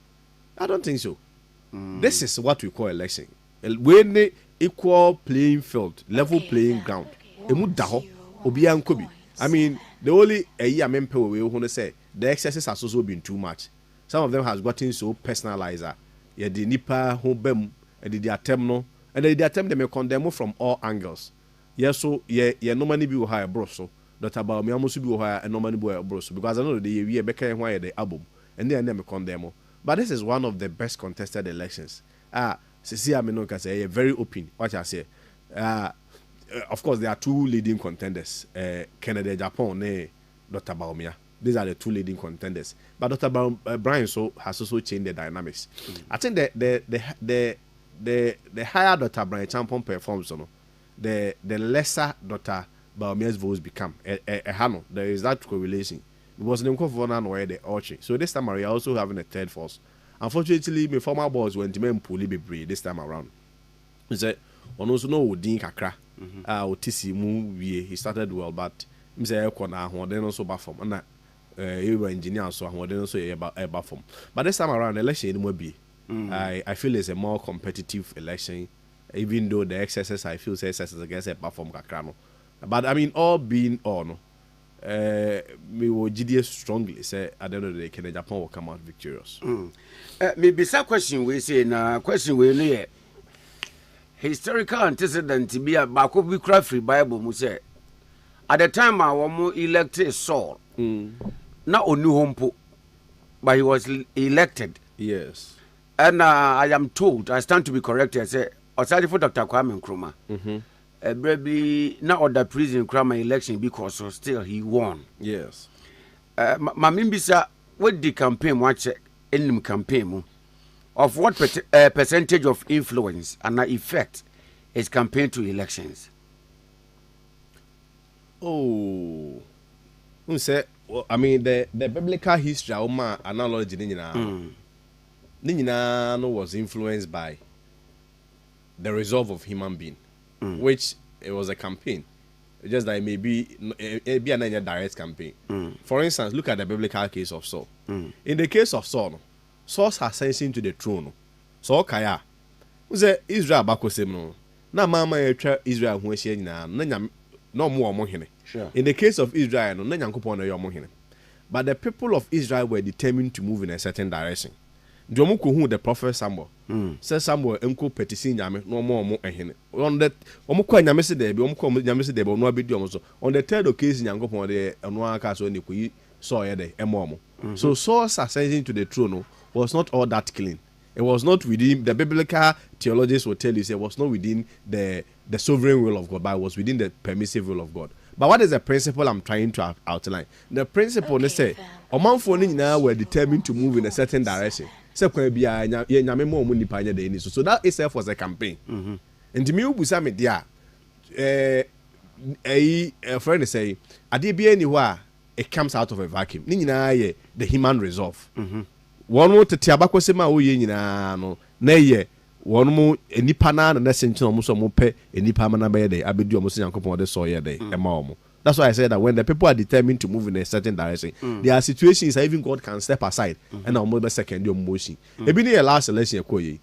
I don't think so. This is what we call election. When the equal playing field, level playing ground. Emu daho obi ankobi. I mean, the only year mempe we want to say the excesses has also been too much. Some of them has gotten so personalized. Yeah, the nipa who bem and the attempt no, and the attempt they may condemn from all angles. Yes, so yeah, normally be higher bro so. Dr. Bawumia must be higher and normally be bro so because I know the we Becca and why the album and then they may condemn. But this is one of the best contested elections. Sisi Aminoka say very open. What I say. Of course, there are two leading contenders, Kennedy Agyapong and Dr. Bawumia. These are the two leading contenders. But Dr. Brian has also changed the dynamics. I think the higher Dr. Brian Agyapong performs, the lesser Dr. Bawumia's votes become. There is that correlation. It was the governor where the arching. So this time around, we are also having a third force. Unfortunately, my former boss went to me fully be this time around. He said, "On also no Udin Kakra, Otisi mu he started well, but he said Ekona who then also perform. And you were engineer so who then also perform. But this time around, the election will be. I feel it's a more competitive election, even though the excesses I feel say excesses against a perform Kakra. But I mean, all being all, me will GDS strongly say at the end of the day, can Japan will come out victorious. Maybe some question we say na question we know historical antecedent to be a Bakobi free Bible mu say at the time I was elected Saul na onu hompo but he was elected. Yes. And I am told, I stand to be corrected, I say, Osadi for Dr. Kwame Nkrumah. Baby, not order prison Nkrumah election because so still he won. Yes. Mamimbisa, what the campaign watch in campaign of what percentage of influence and effect is campaign to elections? Oh, who said? Well, I mean the biblical history of my analogy Nina was influenced by the resolve of human being, which it was a campaign. Just that it may be a direct campaign. For instance, look at the biblical case of Saul. In the case of Saul, Saul's ascension to the throne. Saul Kaya, who said Israel bakosem no. Na mama Israel who is no more mohine. Sure. In the case of Israel, no nyankopon no mohine. But the people of Israel were determined to move in a certain direction. Jomuko who the prophet Samuel says Samuel enko petisi nyame no more ehene. On that omukwa nyame se there be omukwa nyame se there be no abedi omo so. On the third occasion nyankopon de eno aka so ne koyi Saul ye de emo. So Saul's ascension to the throne was not all that clean. It was not within the biblical theologians will tell you it was not within the sovereign will of God, but it was within the permissive will of God. But what is the principle I'm trying to outline? The principle they say omanfo ni nyina were determined to move in a certain direction. So that itself was a campaign. And to me ubusa me dia a friend say ade bia anywhere it comes out of a vacuum. Ni nyina ye the human resolve. One more to Tiabakosema Oye no na ye one more enipa na na sentin omo so mo pe enipa mana be dey abedu omo so yankopon de so ye dey e ma omo. That's why I said that when the people are determined to move in a certain direction, there are situations that even God can step aside and omo be second your motion. Ebi ni last election ekoye.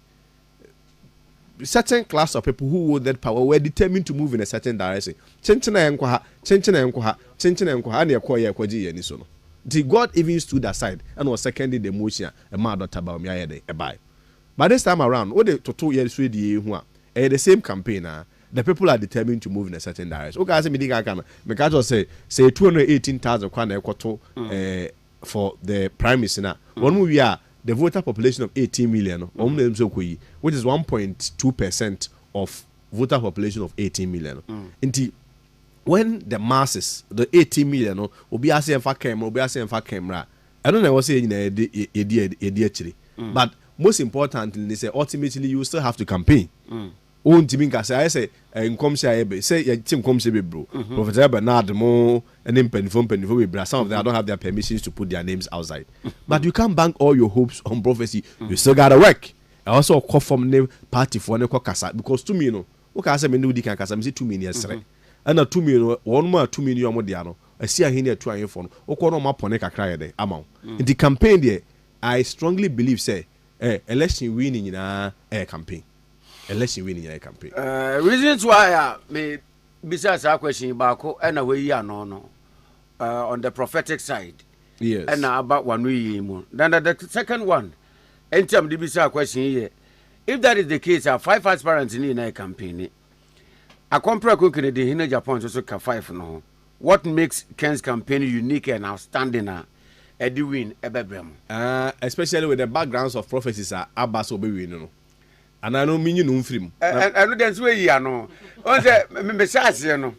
Certain class of people who hold that power were determined to move in a certain direction. Chenchena enko ha na ekoye ekoji ye ni so no. The God even stood aside and was seconding the motion a man dot about me a buy. But this time around, what the total years with the same campaign, the people are determined to move in a certain direction. Okay, I say me say 218,000 for the prime minister. One we are the voter population of 18 million, which is 1.2% of voter population of 18 million. When the masses, the 18 million, will be asking for camera, I don't know what saying actually. But most importantly, they say ultimately you still have to campaign. I say, come say, Tim come say, bro. Professor Bernard Mo and then penny from some of them don't have their permissions to put their names outside. But you can't bank all your hopes on prophecy. You still gotta work. I also call from name party for ne kasa because 2 million. Okay, I say me no di kan kasa me say 2 million sere. And 2 million, one more 2 million more diano. I see a here 2 for no. Oko no ma pone kakra de amount. In the campaign there, I strongly believe say election winning in a campaign. Election winning in a campaign. Reasons why me besides our question bako and away ya no on the prophetic side. Yes. And about one we more. Then the second one, in terms of the besides question here, if that is the case, 5 aspirants in a campaign. A compare cooking the Agyapong also can 5 no. What makes Ken's campaign unique and outstanding Eddie win ebebrem? Especially with the backgrounds of prophecies Abbas Obewi no. And I know mean you know film. And no dance way ya no. On say me say no.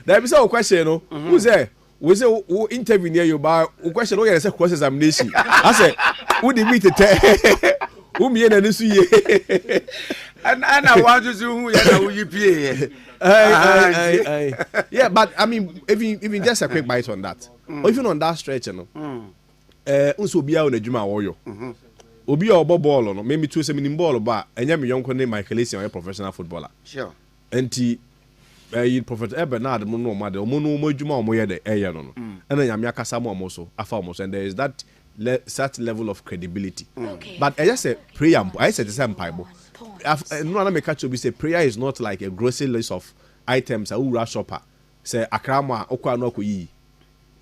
There be some question no. Who say we say who interview near you by question who say cross examination. I say who the meet who me na nisu ye. And I want to see who you pay. Yeah, but I mean, even just a quick bite on that, or even on that stretch, you know, unso biya on ejuma woyo. Obi obo ball no, maybe 2 7 ball ba, enya me yonko ne Michael Essien a professional footballer. Sure. Enti Prophet Bernard mo no ma de mo no mo ejuma o mo ye de eya no no. And then yamia kasa mo mo so, afa mo so, and there is that such level of credibility. Okay. But I just say prayer, I said the same Bible. No one make you say prayer is not like a grocery list of items a rush shopper. Say akrama okwa no koyi.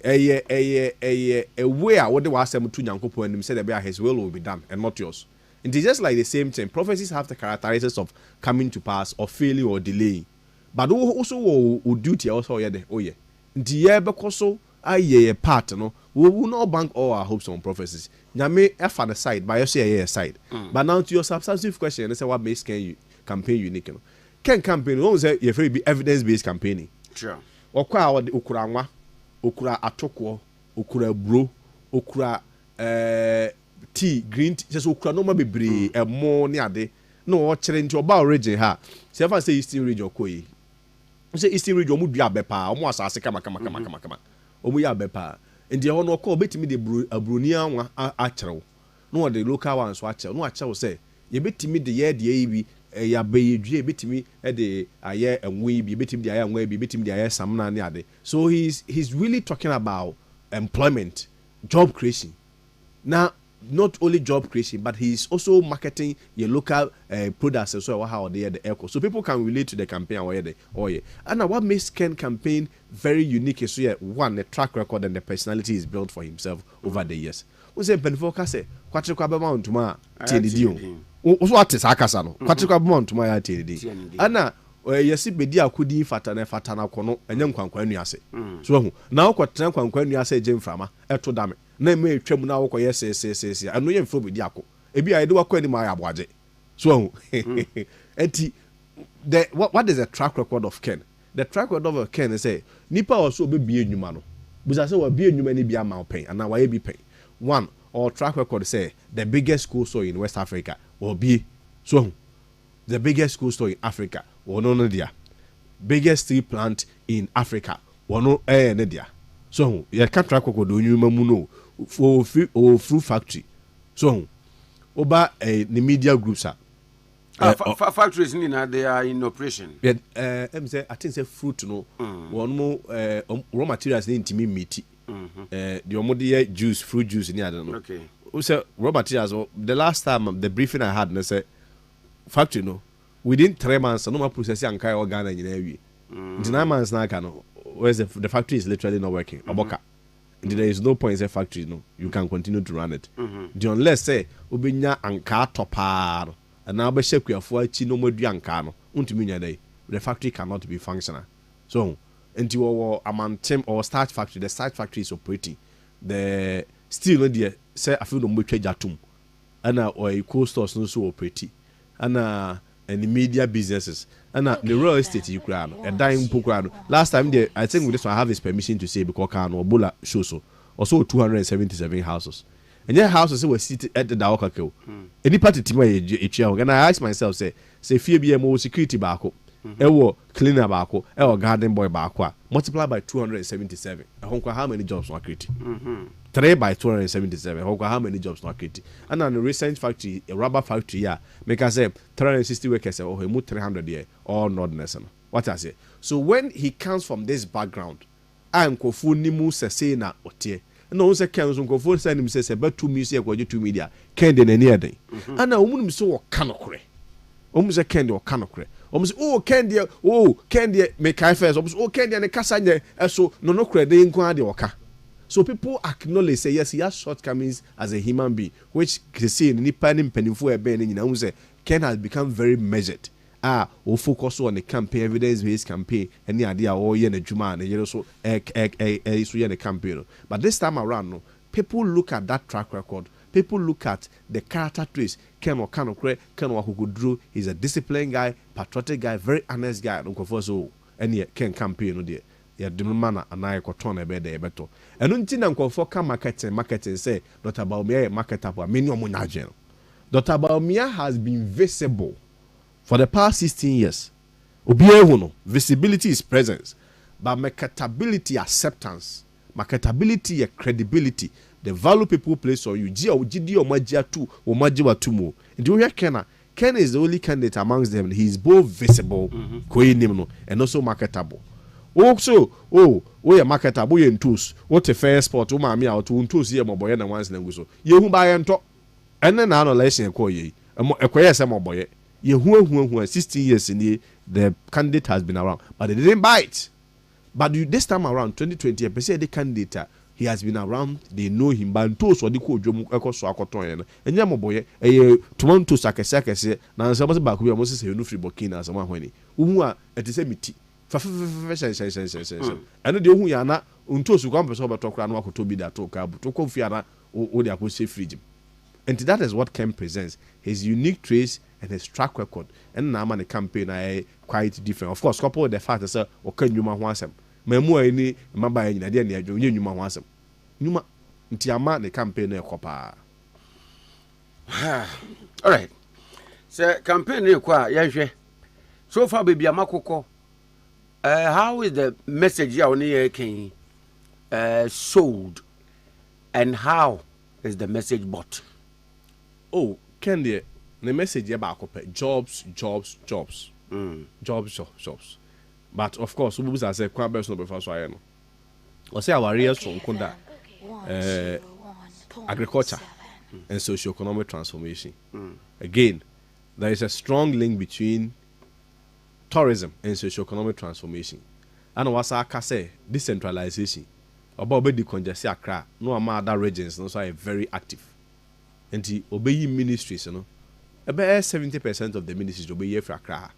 A way what they was to Nyankopon and said that his will be done and not yours. And it's just like the same thing. Prophecies have the characteristics of coming to pass or failing or delaying. But also duty also yeah. Oh yeah. The year because so aye part no we will not bank all our hopes on prophecies nyame efa the side by you say a side but now to your substantive question say what makes campaign unique no can campaign won say you be evidence based campaigning sure okwa okura anwa okura atoko okura bro okura tea green tea so okura no ma bebre emo ne ade no o kire nti oba origin ha say fa say eastern region koyi say eastern region mu dua bepa omo asase kama omo ya bepa ndi ho no ko betimi de abroni anwa a kire no the local ones so a kire no a kire say ye betimi de ye de yi ya bayedwe betimi de aye enwe bi betimi de aye enwe bi betimi de aye samna ne ade so he's really talking about employment job creation now not only job creation but he's also marketing your local products as well how they the echo so people can relate to the campaign and what makes Ken campaign very unique is one the track record and the personality he's built for himself over the years we say benfoka say kwatrikwa be mount ma tnd so what is akasa no kwatrikwa be mount ma ya tnd ana yesi bedi akudi fata na kono enye nkwankwa anuase so hu na okotran nkwankwa anuase je mframa eto dame na me twam na wokọ yes anu ye mfro bedi ako ebi ayede wakọ ani ma ya aboaje so hu enti what is the track record of Ken the track record of Ken is say nipa also obebie enwuma no buza say wa bie enwuma ni bia ma open ana wa ye bi pen one or track record say the biggest school store in West Africa or be so hu the biggest school store in Africa no dia biggest tree plant in Africa no ne dia so you can track record onyuma mu no for fruit factory so oba the media groups are factories they are in operation say I think say fruit no one more raw materials need to meet the omode juice fruit juice ni I don't know okay we say raw materials the last time the briefing I had they say factory no within 3 months no more processing and kai Ghana nyina awie in 9 months na ka no where's the factory is literally not working oboka there is no point in factory no you can continue to run it unless say obenya anka topa and now be shekuafo achi no modua anka no untumi nya dai the factory cannot be functional so enti wo amantem or starch factory the starch factory is operating the steel no there say afi no motwa jatum ana or cold stores no so operating ana and the media businesses and the real estate you crowd a dying book crowd last time there I think with this one I have his permission to say because can or bola show so also 277 houses and your houses were seated at the Daoka kill any party team and I ask myself say fear be a more security bako cleaner bako garden boy bako multiply by 277 how many jobs are created 3 by 277 how many jobs not created and on the recent factory a rubber factory make us say 360 workers or he moved 300 here all nordness what I say so when he comes from this background I'm kofu nimu say na otie no say Ken so kofu say nim say be 2 music go 2 media Ken de nani eden and na omunum so wo kanokre omu say Ken de wo kanokre omu say Ken de make I first omu Ken de ne kasa nye so no kre de nko ade woka. So people acknowledge say yes he has shortcomings as a human being which they say in nipa ni mpanimfo ebe ni nyina say Ken has become very measured we focus on the campaign evidence based campaign any idea all ye na juma na ye so so ye na campaign but this time around no people look at that track record people look at the character traits Ken Okanokre Ken Wakukudru he's a disciplined guy patriotic guy very honest guy no go so any Ken campaign no there ya demana anai koton ebe de ebeto enu nti na nkofo ka marketing say Dr. Baumia marketer for many omunage Dr. Baumia has been visible for the past 16 years obi ehu no visibility is presence but marketability acceptance marketability credibility the value people place on you gidi omagia tu omaji watumo ndi we Ken is the only candidate amongst them he is both visible no and also marketable also we are marketable in tools what a fair sport o ma me out to tools here moboye na once na nguso yehu ba ye nto ene na annulation ko ye ekoye se moboye yehu 16 years in the candidate has been around but they didn't bite but this time around 2020 person the candidate he has been around they know him but tools what the ko dwom ekoso akoton ye no enye moboye tomato sakese na nsa mo ba ko bi mo se no free Burkina asama hwani uhu a etise miti and the who yana unto su kwampe so beto kra no akoto bi da to ka bu to konfia na o de akose fridge. And that is what Ken presents, his unique traits and his track record. And now man the campaign I quite different. Of course, couple with the fact that say okay nyuma ho asem. Memu ani maba yin na de na adwo nyuma ho asem. Nyuma nti ama the campaign e kopa. All right. So campaign e kwa yehwe. So far baby amakoko. How is the message you on here can sold, and how is the message bought? Oh, Ken the message about jobs. Jobs. But of course, we say say kwa best no be so aye no. O say our areas from kunda agriculture and socio-economic transformation. Again, there is a strong link between tourism and socio-economic transformation. And what's our say decentralization about the congestion Accra, no amount other regions also are very active. And the obey ministries, you know, about 70% of the ministries obey for Accra,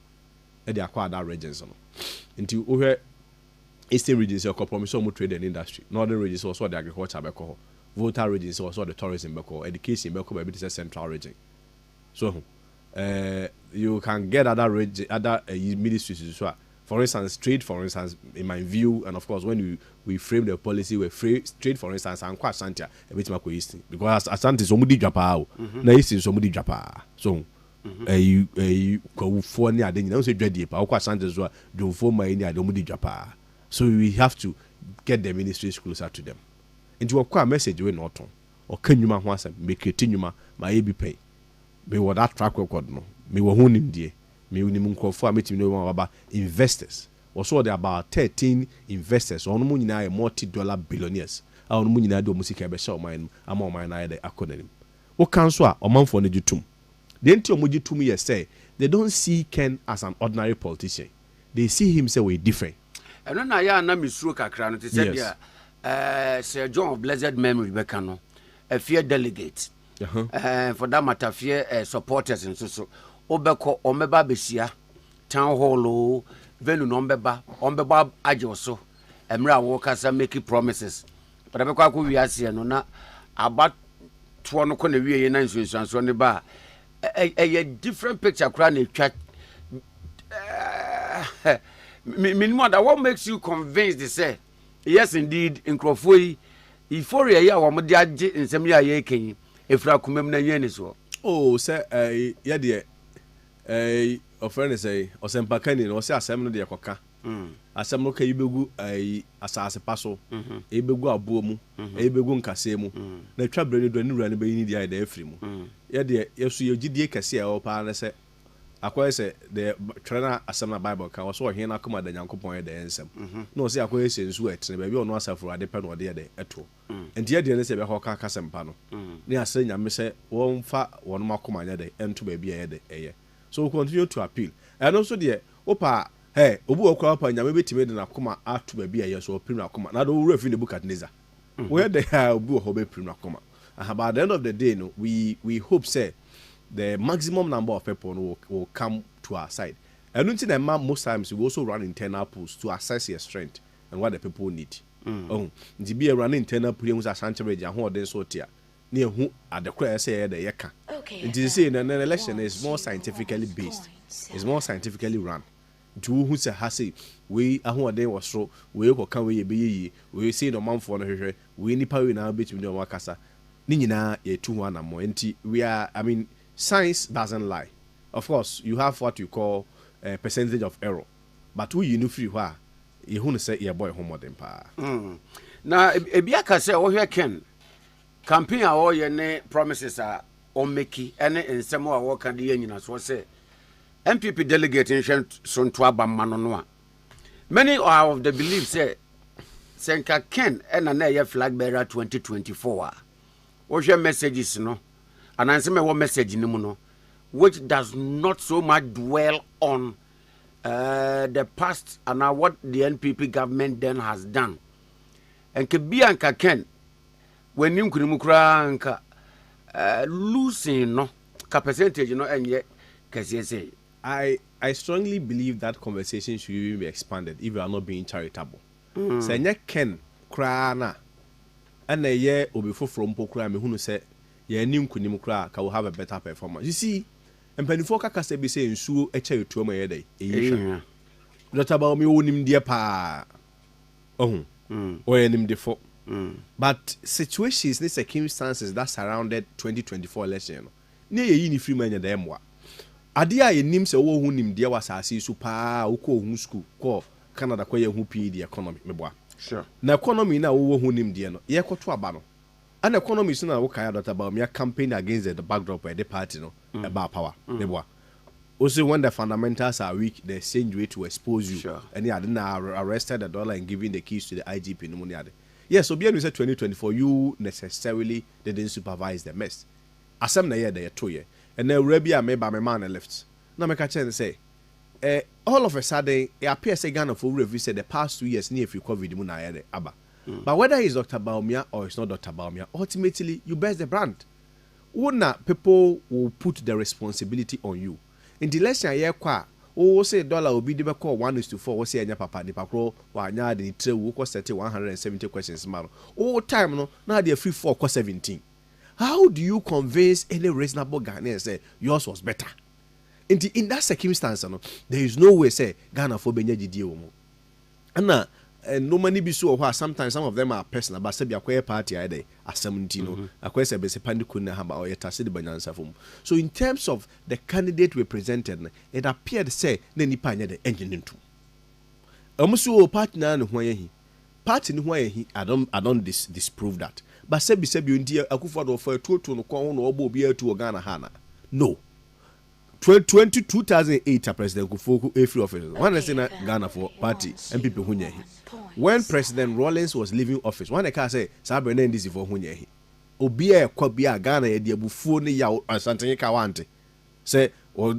and they acquire other regions, you know. Until over eastern regions, you compromise on trade and industry. Northern regions also the agriculture, Volta regions also the tourism, education, maybe it's a central region. So, you can get other ministries as well. For instance, trade, for instance, in my view, and of course, when we frame the policy, we frame trade, for instance, and quite Santia a bit more easy because Asante is somebody Japa, na east is somebody Japa. So, you go for near the you say Dready, but quite Santia as well. Do for my near somebody Japa. So we have to get the ministries closer to them. Into a quite message we not on or can you want some make it tinuma my be pay. Me what that track record no. Me wo hunim die. Me unim nkrofo a metimi no about investors. Also there about 13 investors. Ono mu nyina multi-dollar billionaires. Ono mu nyina do musika be show mine am on mine na de akonanim. Wo kan so a omanfo no gitum. The enti omo gitum ye say they don't see Ken as an ordinary politician. They see him say we different. Eno na ya na misuro kakra no te say bia Sir John of blessed memory be kan no a fear delegate. For that matter fear supporters and so obeko omeba besia town hall venue no mbeba ajoso emra wo kasa make promises but abeko akọ wiase no na aba to no ko na wiye na nsuanso ne ba a different picture kra na twa minimum that what makes you convinced they say yes indeed nkrofoi euphoria ya wo mo de age nsem ya ye kan efra kumem na yene so oh say ya de a friend say osempakani no say asem no de yakoka asem no kai begu asase paso e begu abo mu e begu nkase mu na twa brane do ni rane be ni dia da afri mu ya de yesu yegidie kase e o pa na say akoy say the trana asem na bible ka so he na koma da nyankopon da ensem no say akoy say nsu etne ba bi ono asafuru ade pe no de de eto enti ya de ne say be ho ka kasempa no ni ase nyame say won fa won makoma nya de ento ba bi ye de eye. So we continue to appeal. And also there, opa, hey, obu okwa opa nyame betime de na koma atu ba bia ye so opim na koma. Na do wura fi Nebukadnezar. Where they obu ho be prim na koma. And by the end of the day, no, we hope say the maximum number of people will come to our side. And until the most times we also run internal polls to assess your strength and what the people need. Oh, the be a running internal polls who's a Sancho region who then so tia. Near who at the crash say the yaka. It is saying an election is more scientifically based. It's more scientifically run. To who say hasi we a who was so we can we say no man for no we nipa we now between the wakasa. Nina ye 2-1 more. We are science doesn't lie. Of course, you have what you call a percentage of error. But who you know free wha you who say your boy home modern pa. Now ebiaka say oh here Ken campaign a ye ne promises are on meki ene nsemo a wo kan de nyina so say NPP delegate in so nto abamma no a many are of the belief say Senka Ken ena na ye Flagbearer 2024 wo hwe messages no ananse me wo message ni mu no which does not so much dwell on the past and what the NPP government then has done and ke bia nka Ken when nim kunu kura nka losing no ka percentage no enye kase say I strongly believe that conversation should even be expanded if you are not being charitable. So Ken krana ɛna ɛyɛ obi foforɔ mpo kra me hunu sɛ yɛ anim kunim kra ka will have a better performance. You see, mpanifo kaka sɛ bi sɛ nsuo ɛkyɛ etuo ma yɛ dɛ ɛyi Dr. Baomi onim deɛ pa or nimdefo. But situations and circumstances that surrounded 2024 election ne ye ni free man ya dem wa ade a yenim se wo hu nim de was asase su pa wo ko hu school ko Canada ko ye hu PE the economy meboa sure na economy na wo hu nim de no ye koto aba no and economy so na wo kan Dr. Baomi campaign against the backdrop of the party no about power meboa also when the fundamentals are weak the exchange rate to expose you sure. And yeah then arrested the dollar and giving the keys to the IGP no money ade. Yes, so be said 2024, you necessarily didn't supervise the mess. Asem na ye de 2 year. And then Rebia me by my man left. Now make a chance say, all of a sudden, it appears a Ghana for review said the past 2 years near if you COVID mu na ye aba. But whether it's Dr. Baumia or it's not Dr. Baumia, ultimately you bear the brand. Una people will put the responsibility on you. In the lesson year kwa o say dollar will be the call 1:4 we say anya papa ni pakro wa anya de tre wo ko set 170 questions man o time no na dey free 4 ko 17. How do you convince any reasonable Ghanaian say yours was better? In that circumstance no there is no way say Ghana for benya gidie wo mu ana no many be so sometimes some of them are personal but say be akwai party ide asem no akwai say be se pandiku na hamba or yetase de banyansa fom. So in terms of the candidate represented it appeared say na nipa anya the engine into amusu party na ho ayi party ni ho ayi I don't disprove that but say be ndi akufo for toto no kon no obo obi atu Ghana hana no 2008 President Kufuor free office one say na Ghana for party NPP hunye when President Rawlings was leaving office one can say sabe na ndisi for hunye obi e kwa bia Ghana ye de abufuo ne ya asantanye ka wante say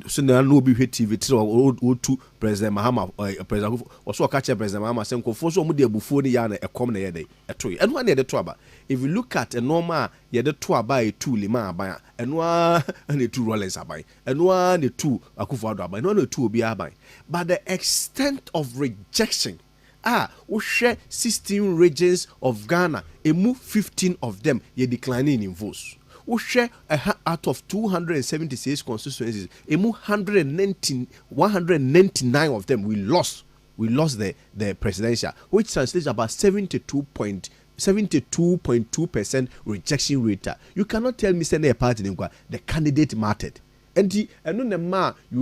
so na no bi hwe TV o tu President Mahama President also catch President Mahama say Kufuor so mu de abufuo ne ya na ekom na ye de etoy eno na ye de to aba. If you look at a normal ye de to aba e tu lima aba eno and the two Rawlings abai eno the two Akufo-Addo abai eno the two obi abai but the extent of rejection we share 16 regions of Ghana emu 15 of them ye declining in votes. We share out of 276 constituencies emu 199 of them we lost the presidential, which translates about 72.2% rejection rate. You cannot tell me send a party the candidate mattered. And you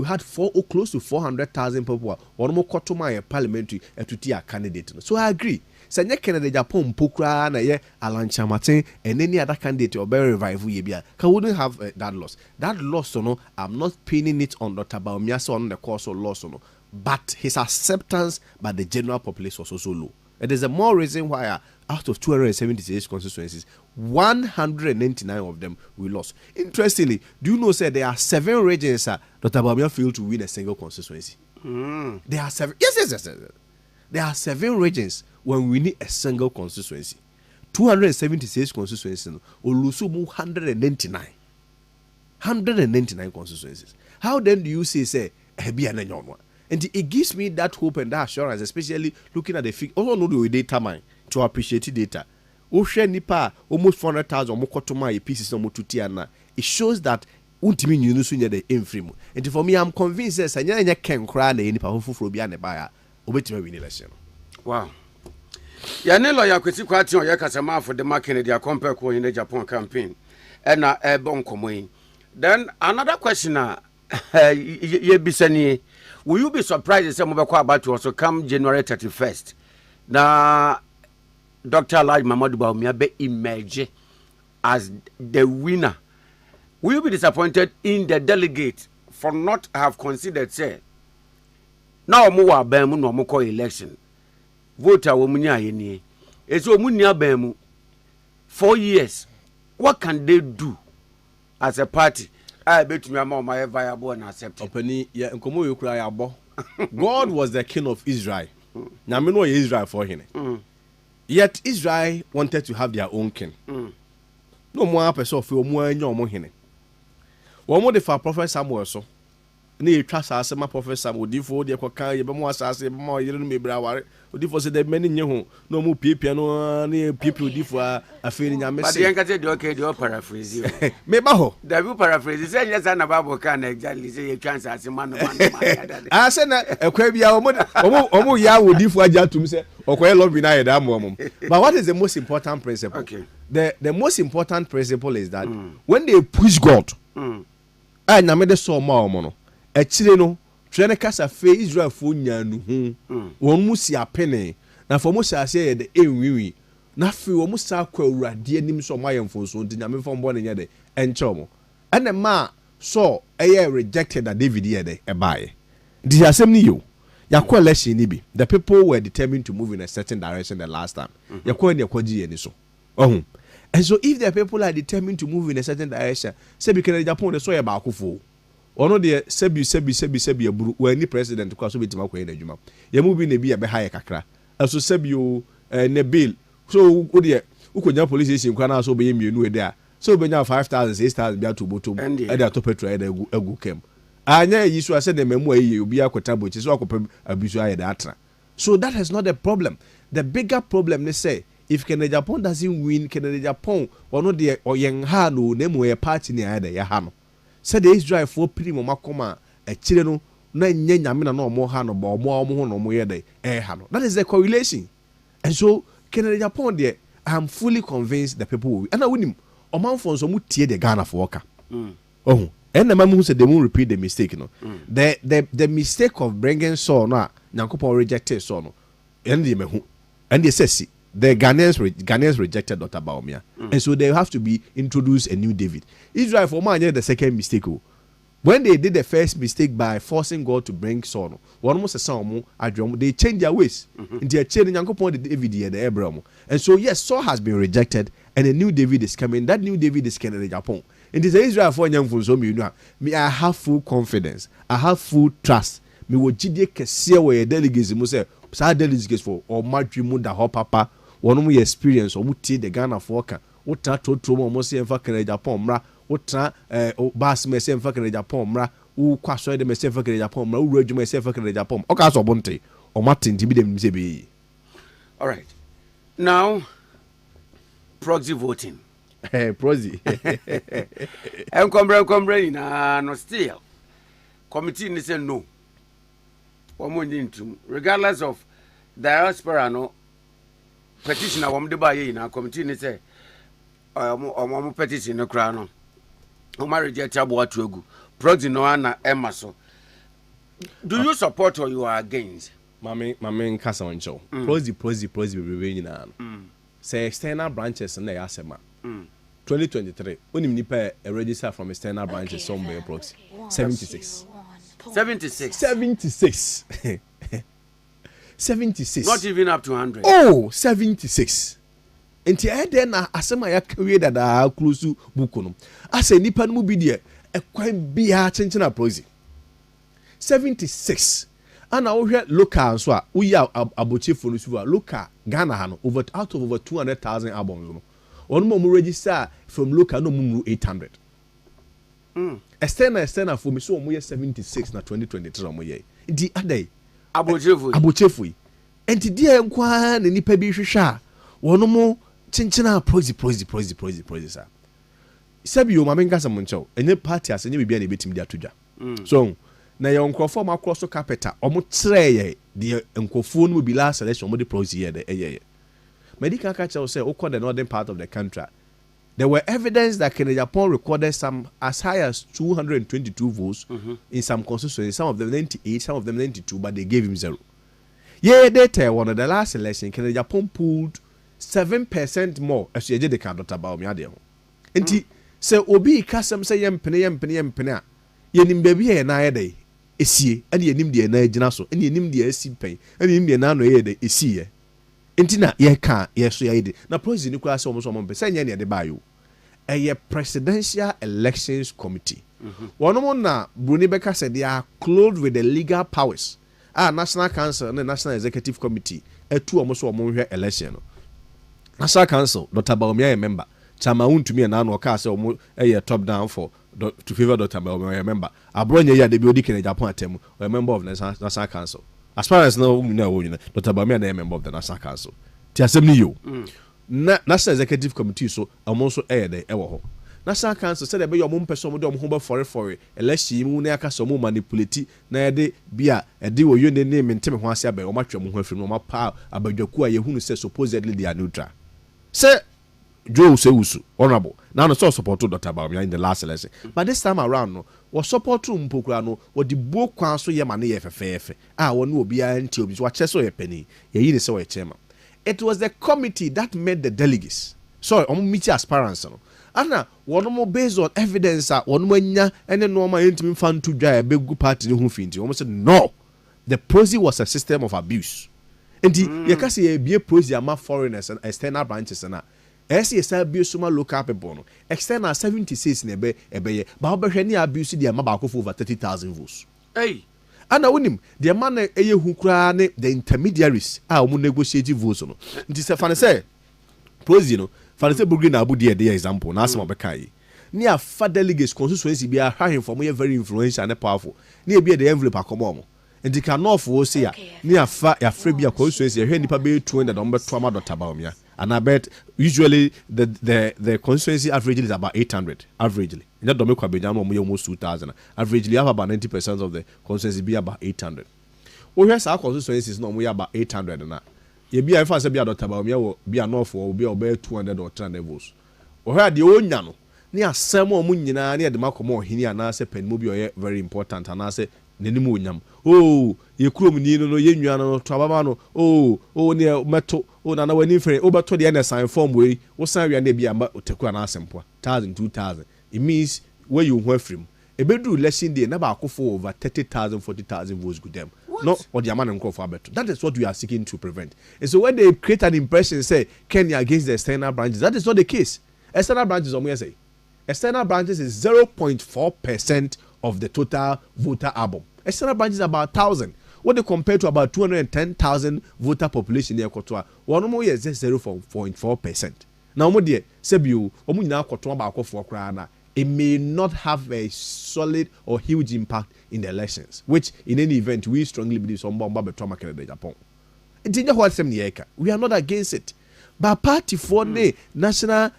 had close to 400,000 people or more cotton parliamentary to tea a candidate. So I agree. Sanya Kennedy Agyapong Pokra na ye Alan Chamatin and any other candidate or very revival ye wouldn't have that loss. That loss, no, I'm not pinning it on Dr. Baumia on the course of loss, no, but his acceptance by the general populace was also low. And there's a more reason why out of 276 constituencies, 199 of them we lost. Interestingly, do you know say there are 7 regions Dr. Baumia failed to win a single constituency? There are 7. Yes. There are 7 regions when we need a single constituency. 276 constituencies, Olusumu 199 constituencies. How then do you say and it gives me that hope and that assurance, especially looking at the figure. Also know the data mine to appreciate data. Share nipa almost 400,000 mokotoma pieces no motutiana. It shows that untimi nyunu sunya the inframe. And for me I'm convinced that anya ken kra na nipa foforo bia ne baya obetime win election. Wow. Ya ne lawyer Kwesi Kwarteng ya kasama for the market their compare ko in the Agyapong campaign. And na bon komoyin. Then another question ye bisani, will you be surprised if some about to also come January 31st? Na Dr. Alhaji Mamadou Bawumia be emerge as the winner. Will you be disappointed in the delegate for not have considered say now mo wa ban mu no mo call election voter wo mu nya yeni eso mu nya ban mu 4 years what can they do as a party I bet me am my viable and accepted opani ya nkomo yokura ya bo God was the king of Israel na me no Israel for him yet Israel wanted to have their own king no more person of omu anya omo hene wo mo de fa prophet Samuel so ne trust asem ma professor odifo de kwaka ye be mo asase be mo yere no mebra ware odifo se de mani nye ho no mu piepia no ne piepia odifo afi ni nyame se but yanka say de okay de paraphrase me ba ho da bi paraphrase say yes na bible kan exactly say you chance asem man ah say na ekwa bia omo ya odifo ajatum se okoye lobby na ye da mo but what is the most important principle? Okay. The most important principle is that when they push God I nyame de so ma omo no ekire no twe ne kasa fe Israel fo nyanu hu won mu si apene na fo mu sa ase ye de enwiwi na fe wo mu sa kwa awurade anim so ma yemfo so nti nyame fo mbo ne nye de enche omo ene ma so eye rejected that David ye de e bae di asem ni yo yakwa election ni bi the people were determined to move in a certain direction the last time yakwa ne yakwaji ye ni so ohun. And so if the people are determined to move in a certain direction, say because Japan the so ya ba akufo. Ono de sebi aburu we ni president kwa so betima kwa edwuma. Ya mu bi na bi ya be high kakra. So sebi o ne bill. So wo de ukonya police station kwa na so be mienu e there. So be nya 5,000 6,000 bi ato botom. E de ato petrol e de egu kem. Anya yi so ase de memu ayi obi akota bochi so akopem abisu aye da atra. So that is not the problem. The bigger problem is say if Agyapong doesn't win, Agyapong or no de or young hano nemo a party near either Yahano. Said the Israel for primo macoma a chileno, no nyamina no more hano, or more no more day, hano. That is the correlation. And so Agyapong there, I am fully convinced the people will and I win him. Or man for some tear the Ghana for worker. Oh, and the man who said they won't repeat the mistake, no. The mistake of bringing Saul na Nyankopo rejected Saul no. And they say the Ghanaians rejected Dr. Baumia. And so they have to be introduced a new David. Israel for man the second mistake. When they did the first mistake by forcing God to bring Saul, one almost a son they changed their ways. Into a change the David here, the Abraham. And so yes, Saul has been rejected and a new David is coming. That new David is coming in Agyapong. It is Israel for young fools. Me, I have full confidence. I have full trust. Me wo jide kese wo ye delegates mu say sa delegates for or madri mu da ho papa one mu experience or mu tie the Ghana for ka wotra totro mo say emfa kan Agyapong mra wotra bas me say emfa kan Agyapong mra wo kwaso de me say emfa kan Agyapong mra wo radwuma say emfa kan Agyapong o ka so bonte o matin ti bi dem say be. All right, now proxy voting. Proxy enkombre na no still committee ni say no regardless of diaspora no petition na wom de ba ye na committee ni say petition no kra no o ma reject abo atu proxy no na emma so. Do you support or you are against? Mame nkasa oncho proxy be nyina no say external branches na ya asema 2023 onim nipa register from external branches somewhere proxy 76 not even up to 100. Oh, 76 enti then asema ya career that close book no asa nipa no bi de ekwan bia chenchena proxy 76 ana wo hwe local so a we ya abochefo no suwa local Ghana ha no out of over 200,000 albums no one more register from local no mu 800. External for me so omo 76 na 2023 omo ye di adai abochefo enti dia nkwa na nipa bi hwehwa wono mo chenchena proxy sa sabi o ma menga sam ncho enye party ase nye bibia na betim dia todwa so na ye nkrofo ma cross carpenter omo tre ye de nkofo no bi la selection omo de proxy ye de eye medical catcher say okọ the northern part of the country. There were evidence that Agyapong recorded some as high as 222 votes in some constituencies, some of them 98, some of them 92, but they gave him 0. Yeah, data one of the last election, Agyapong pulled 7% more as you did the count about me. And so Obi Kasam say yempene, yenim baby na yede esie, and yenim de na jinaso, and yenim de esi pay, and yenim de na no yede esie. Intina ye can yes ye did. Na proxy ni kwa so mo pesa nya ne de bayo. A presidential elections committee. One more na Bruni Beka said they are clothed with the legal powers. National Council and the National Executive Committee. Two almost one election. National Council, Dr. Baumia member. Chama to me and Anno Castle a top down for to favor Dr. Baumia, member. Abronya ya de bi odi ken Japan atem, a member of National Council. As far as no Dr. Baumia na member of the National Council. Ti asem ni yo. National Executive Committee so amonso de ewo ho. National Council said be your mum person mo de mo ho for election mu na aka so mo manipulate na de bia e de wo yone name ntem ho ase abai o matwe mo ho afiri no ma pa abadwaku a yehunu say supposedly they are neutral. Say Joe Seusu, honorable. Now, no support to Dr. Baumia in the last election. But this time around, no, was support to Mpokrano, or the book council Yamani FFF. One will be an tubes, what cheso a penny, ye so a chairman. It was the committee that made the delegates. Sorry, meet aspirants. Anna, one more based on evidence, one when and then normal intimate fund to drive a big party who finti. Almost said, no, the prosy was a system of abuse. And you can see a be a prosy among foreigners and external branches and SES abuse suma local people no external 76 na ebe ba obehwe ni abuse dia mabako for over 30,000 votes. Hey, ana wonim dia man eye hu kura ne the intermediaries a omu negotiate votes no. Nti se fa ne se prozi no fa ne se bugri na abu dia example na asem obeka yi. Ni afa delegates constituency bia hahim for me very influential and powerful. Ni e bia the envelope akomo. Nti ka north wo se ya ni afa ya free bia constituency e hwe nipa be 200 on beto ama Dr. Baumia. And I bet usually the constituency average is about 800 averagely. In that domain, almost 2,000. Averagely, you have about 90% of the constituency be about 800. Well, here's our constituency is normally about 800 and that. You be if I say be a Dr. Baumia be a north or be about 200 or 300 votes. Or here the old yano near some more munina near the Macomo Hini and I say pen mobile very important and I say Nenimu nyam. Oh, ye krom ni no ye nwa no twababa no. Oh ne meto. Oh na wani frɛ obato de na sign form we. Wo san wi na bia ma oteku na asempo. 1000 2000. It means where you hu afrim. Ebedu election day na ba akofo over 30,000 40,000 votes go them. No, or the man nkofo abeto. That is what we are seeking to prevent. And so when they create an impression say Kenya against the external branches, that is not the case. External branches say external branches is 0.4% of the total voter album. External branches about 1,000. What they compare to about 210,000 voter population near Kotoa. One more is just 0.4%. Now, what dear, Sebu, Omuna Kotoa about for Krana, it may not have a solid or huge impact in the elections, which in any event we strongly believe some bomb Trauma can Agyapong. We are not against it. But party for the national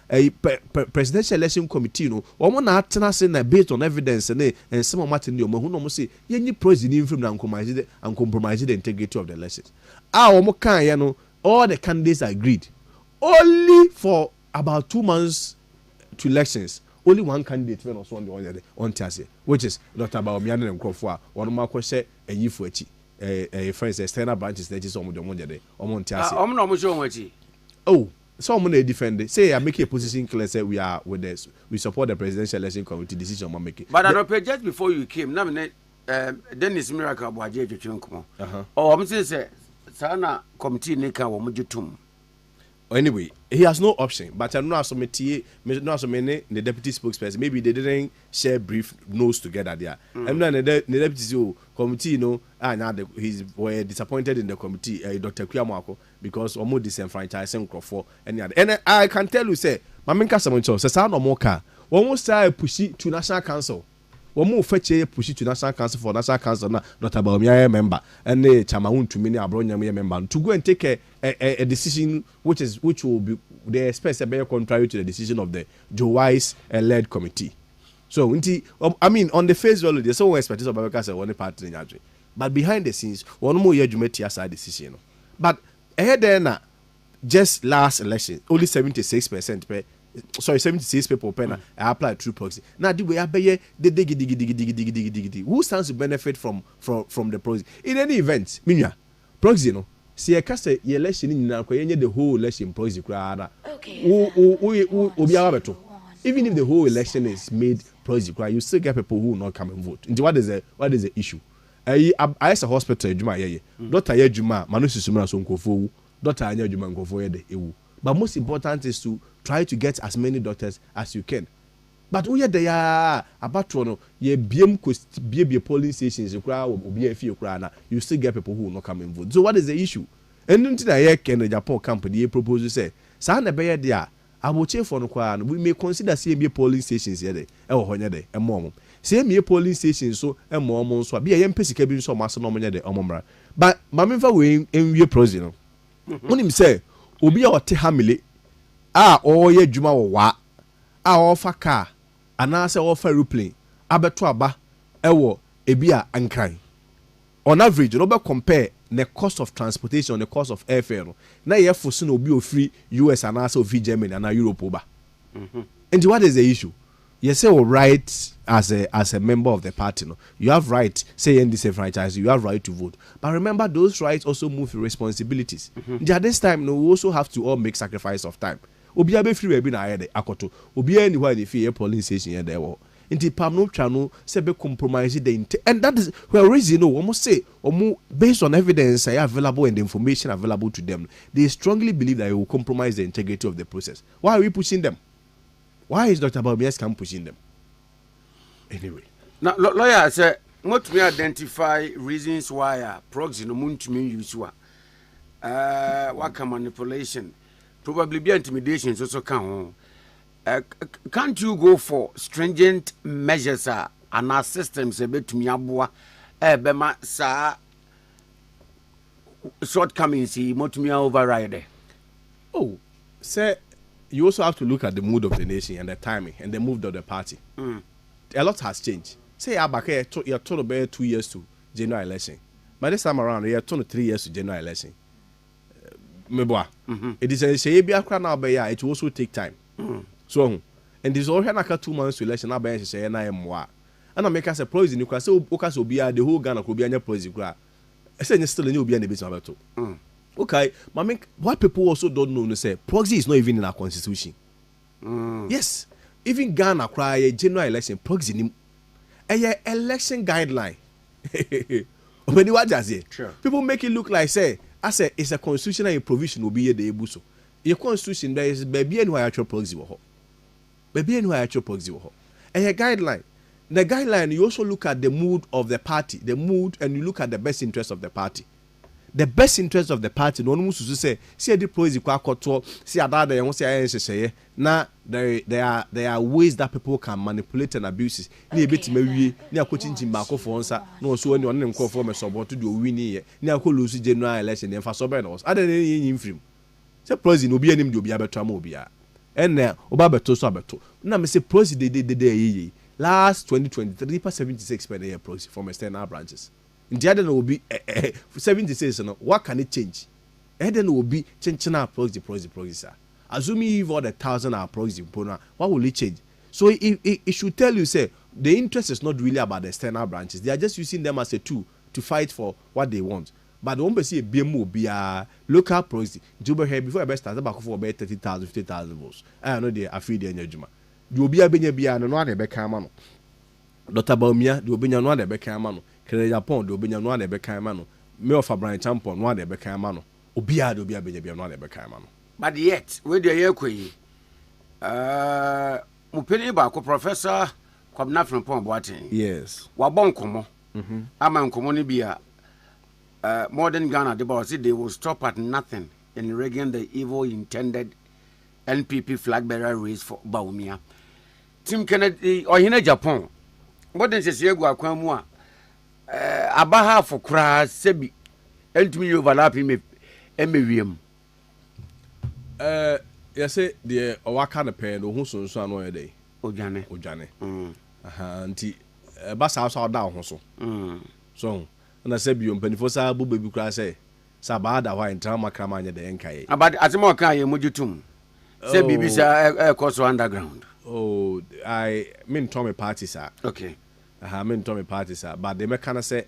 presidential election committee no omo na atena say na based on evidence and some of Martin Omo who no say yenyi president from and compromise the integrity of the elections. Omo kan ya no all the candidates agreed. Only for about 2 months to elections, only one candidate when also on Tiase, which is Dr. Baumia and Nkofo one ma ko say eyi fu achi friends external branches that is omo de omo Tiase. Omo no mo show wachi. Oh, someone they defend it. Say I make a position clear. Say we are with this. We support the presidential election committee decision. We make it. But I don't pay just before you came. Now, Dennis Miracle Boaje Chunkumo. Oh, I'm saying, Sana committee neka wamujutum. Anyway, he has no option. But I know some many the deputy spokesperson. Maybe they didn't share brief notes together there. And then the deputy committee, now he's were disappointed in the committee, Dr. Kuyamako, because almost disenfranchising Crawford and and I can tell you, say, Maminka Samoncho, say, no more car. Almost try push it to National Council. One more fetch push it to National Council for National Council, Dr. Baumia member, and the Chamaun to many Abronya member to go and take a decision which will be they expect a better contrary to the decision of the Joe Wise led committee. So, I mean, on the face value, there's so expectation of Babaka one party in Nigeria. But behind the scenes, one more year you made aside decision. But ahead there, just last election, only 76% 76 people pen applied through proxy. Now the way I pay the who stands to benefit from the proxy? In any event, Minya, proxy no. See a cast election in the whole election proxy crowd. Even if the whole election is made proxy crowd, you still get people who will not come and vote. And what is the issue? I as a hospital Juma Dr. Juma Manusi Sumra Sonkofo, Dr. Anya Juma Nkofo but most important is to try to get as many doctors as you can. But we they are about to ye be polling stations you be a few you still get people who will not come and vote. So what is the issue? And until I can the Japan company propose to say, Sana be there aboche for no kwa we may consider CMA polling stations here ho honya de emom CMA polling stations so emom so bia yem pesika bi so maso no monya de omomra but mamemfa we enwie prozi no onim say obi a ote hamile a oye adwuma wo wa a ofa car anase ofa aeroplane abeto aba ewo ebi a ankran on average no be compare the cost of transportation, the cost of airfare. No, now you have for soon will be free US and also free Germany and Europe over. And what is the issue? You say right as a member of the party. No, you have right say in disenfranchised. You have right to vote, but remember those rights also move with responsibilities. At this time, no, we also have to all make sacrifice of time. Obi abe free we be na here akoto. Obi anywhere the free polling station here there. Inti pam no channel say be compromise the and that is where reason no almost say based on evidence available and the information available to them, they strongly believe that it will compromise the integrity of the process. Why are we pushing them? Why is Dr. Baumias pushing them? Anyway, now lawyer say what we identify reasons why proxy no muntu me use what manipulation, probably be intimidation also can. Can't you go for stringent measures and our systems a bit to me abua bema sa shortcomings motumia override? Oh, sir, you also have to look at the mood of the nation and the timing and the mood of the party. A lot has changed. Say Abake you're told about 2 years to general election. By this time around, you're told 3 years to general election. It is a say it will also take time. So, and this all had 2 months to election. I bet say na emwa. And I make us a poison. You can say Okas will be the whole Ghana could be a poison. I say still you be in the business about it. Okay, but make what people also don't know. Say proxy is not even in our constitution. Yes, even Ghana cry a general election proxy. A election guideline. When you watch as people make it look like say I say it's a constitutional provision will be here the ebuso. Your constitution there is baby and why actual proxy wo. Baby and why actual proxy wo. And a guideline. The guideline you also look at the mood of the party, the mood, and you look at the best interest of the party. The best interest of the party no one say see the proxy kwa koto see ada you say na there are ways that people can manipulate and abuse. Ni ebeti mawie ni akochinchim ba ko for nsa no so oni on nko for me support do win ni ni akolusu general election en fa so be no ada ni yin film. Say president obi anim de obi abeto am obi a enne oba beto so abeto na me say president de last 2023 76 per year proxy from external branches in the other will be 76 no what can it change then will be chenchina proxy sir assuming if all the 1,000 are proxy what will it change? So it should tell you say the interest is not really about the external branches. They are just using them as a tool to fight for what they want. But the one be see a BMO be a local proxy. Juba here before I best start about for about 30,000, 50,000 votes. I know they are free the Juma. You will be a benya no one ebe mano. Dr. Baumia, you will be no one ebe mano. Agyapong, you will be no one ebe mano. Me of a Brian Champon, one ebe mano. Obia do be a benya no one ebe mano. But yet, with the Yekwe, Mupini Bako Professor Kwabna from Pomboatin. Yes. Wabon Komo. Aman Komoni Bia. Modern Ghana, they will stop at nothing in rigging the evil intended NPP Flagbearer race for Baumia. Tim Kennedy or in Agyapong. What does say Guaquamua? Abaha for Kras Sebi. Eltimi overlapping me. Yes, the Owaka the pen or who's so annoyed day. Ojane. Auntie Bass house out down also. So. And I said, you penny sa baby cry say, Sabada, why in Tama Cramania the Enkai. About Azimoka, Mujutum. Say, Bibisa, course underground. Oh, I mean Tommy party, sir. Okay. I mean Tommy party, sir. But the mechanic say,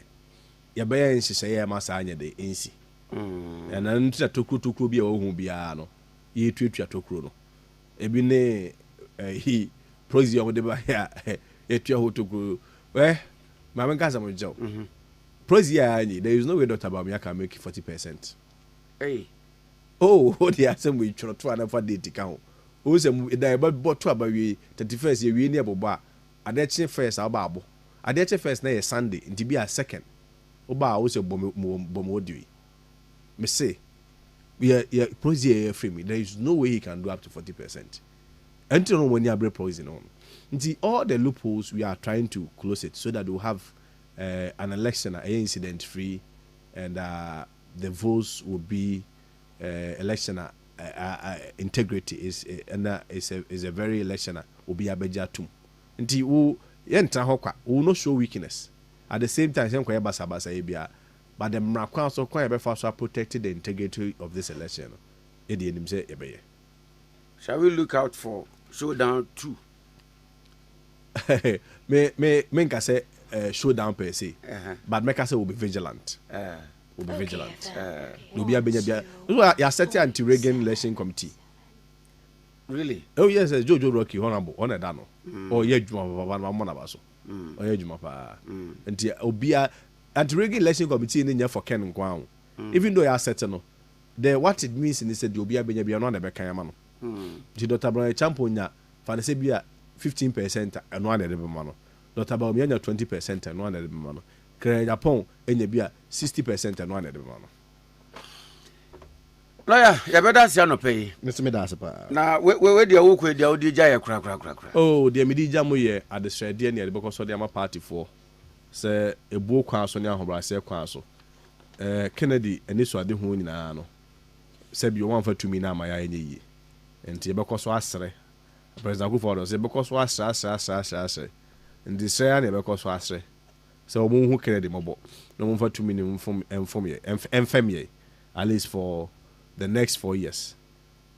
Yabaya and she say, Masanya de Insi. And then to be a home biano. Ye treat your tokro. Ebine, he praise you over the here, yet your to go. Well, Mamma Gaza Joe. There is no way Dr. Bamia can make 40%. Hey. Oh, the assembly should not for the account. Who is a but 31st year we near Boba. A death first, our babu. A death first nay Sunday, and to be a second. Oba also bomodui. Me say, yeah, proxy free me. There is no way he can do up to 40%. Until when you have poison on. All the loopholes we are trying to close it so that we'll have an election incident free, and the votes will be election integrity is a very election will be a beja too. Until we will not show weakness. At the same time, some basa but the Mrakwan so quite a protected the integrity of this election. Shall we look out for showdown 2? Me can say showdown per se, but make us say we'll be vigilant. We'll be vigilant. We'll be a you set anti-Reagan election committee. Really? Oh yes, Jojo Rocky honorable on a dano. Oh yeah, Juma Oh yeah, Juma and Obia anti-Reagan election committee in for Ken Kwang. Even though you are certain, the what it means in said you'll be a non a becayamano. Dr. Brian Champonia, Fanasibia 15% and one at the mano. Dr. Baumia 20% and one at the mano. Agyapong Enyabia 60% and one at the mano. Lawyer, you better say no pay. Mr. Medasapa. Now, where the oak with the ODJ crack. Oh, the Medija Moye at the Shredian near the Bocosodiama party for. Say a book house on Yahoo, say Quaso. Kennedy and this was the Hunino. Said you want for 2 me now, my eye. And Tibacos was President Kufodo said because was and this say because was so who Kennedy mobile. No one for 2 minutes from at least for the next 4 years.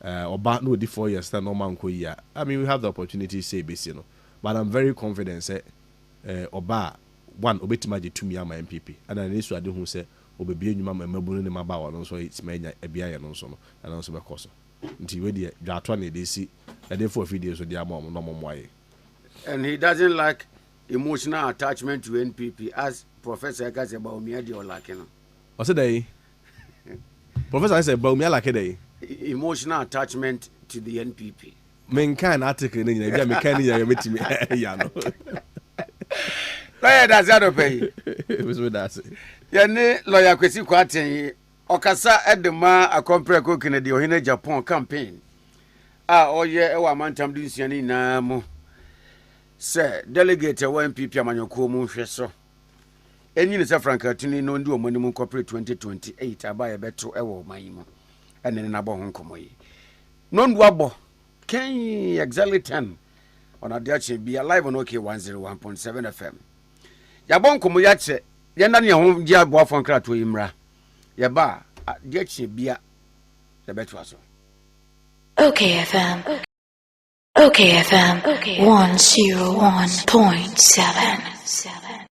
Or back no the 4 years that no man could year. I mean we have the opportunity to say this, you know. But I'm very confident say Oba one obetimaji to me my NPP. And then this one who say obebi enyuma mabunu ne mabawa no so it's menya ebia no so no and also because nti we dey dwatwa na dey si na dey for videos so dey amom no momwaye. And he doesn't like emotional attachment to NPP as Professor Kwesi Kwarteng dey like no. O say dey Professor I say Kwarteng like dey emotional attachment to the NPP. Men kan article ni na bia me kan ni ya metimi ya no. Lawyer does that pay. We that's it. Ya ne lawyer Kwesi Kwarteng okasa edema akompre ko Kennedy ohene Agyapong campaign oye e wa mantam di nsuani na mu se delegate wa NPP amanyoko mu hwe so enyi ne se Frankatuni no ndi omani mu corporate 2028 abaye beto e wo man mu ene na bo honkomo yi no ndu abo kan exactly 10 on Adiache be live on OK 101.7 FM ya bon komo ya che yenda ne ho gi abo afon krato yimra ya ba Agyapong bia the better so. OKFM 101.7.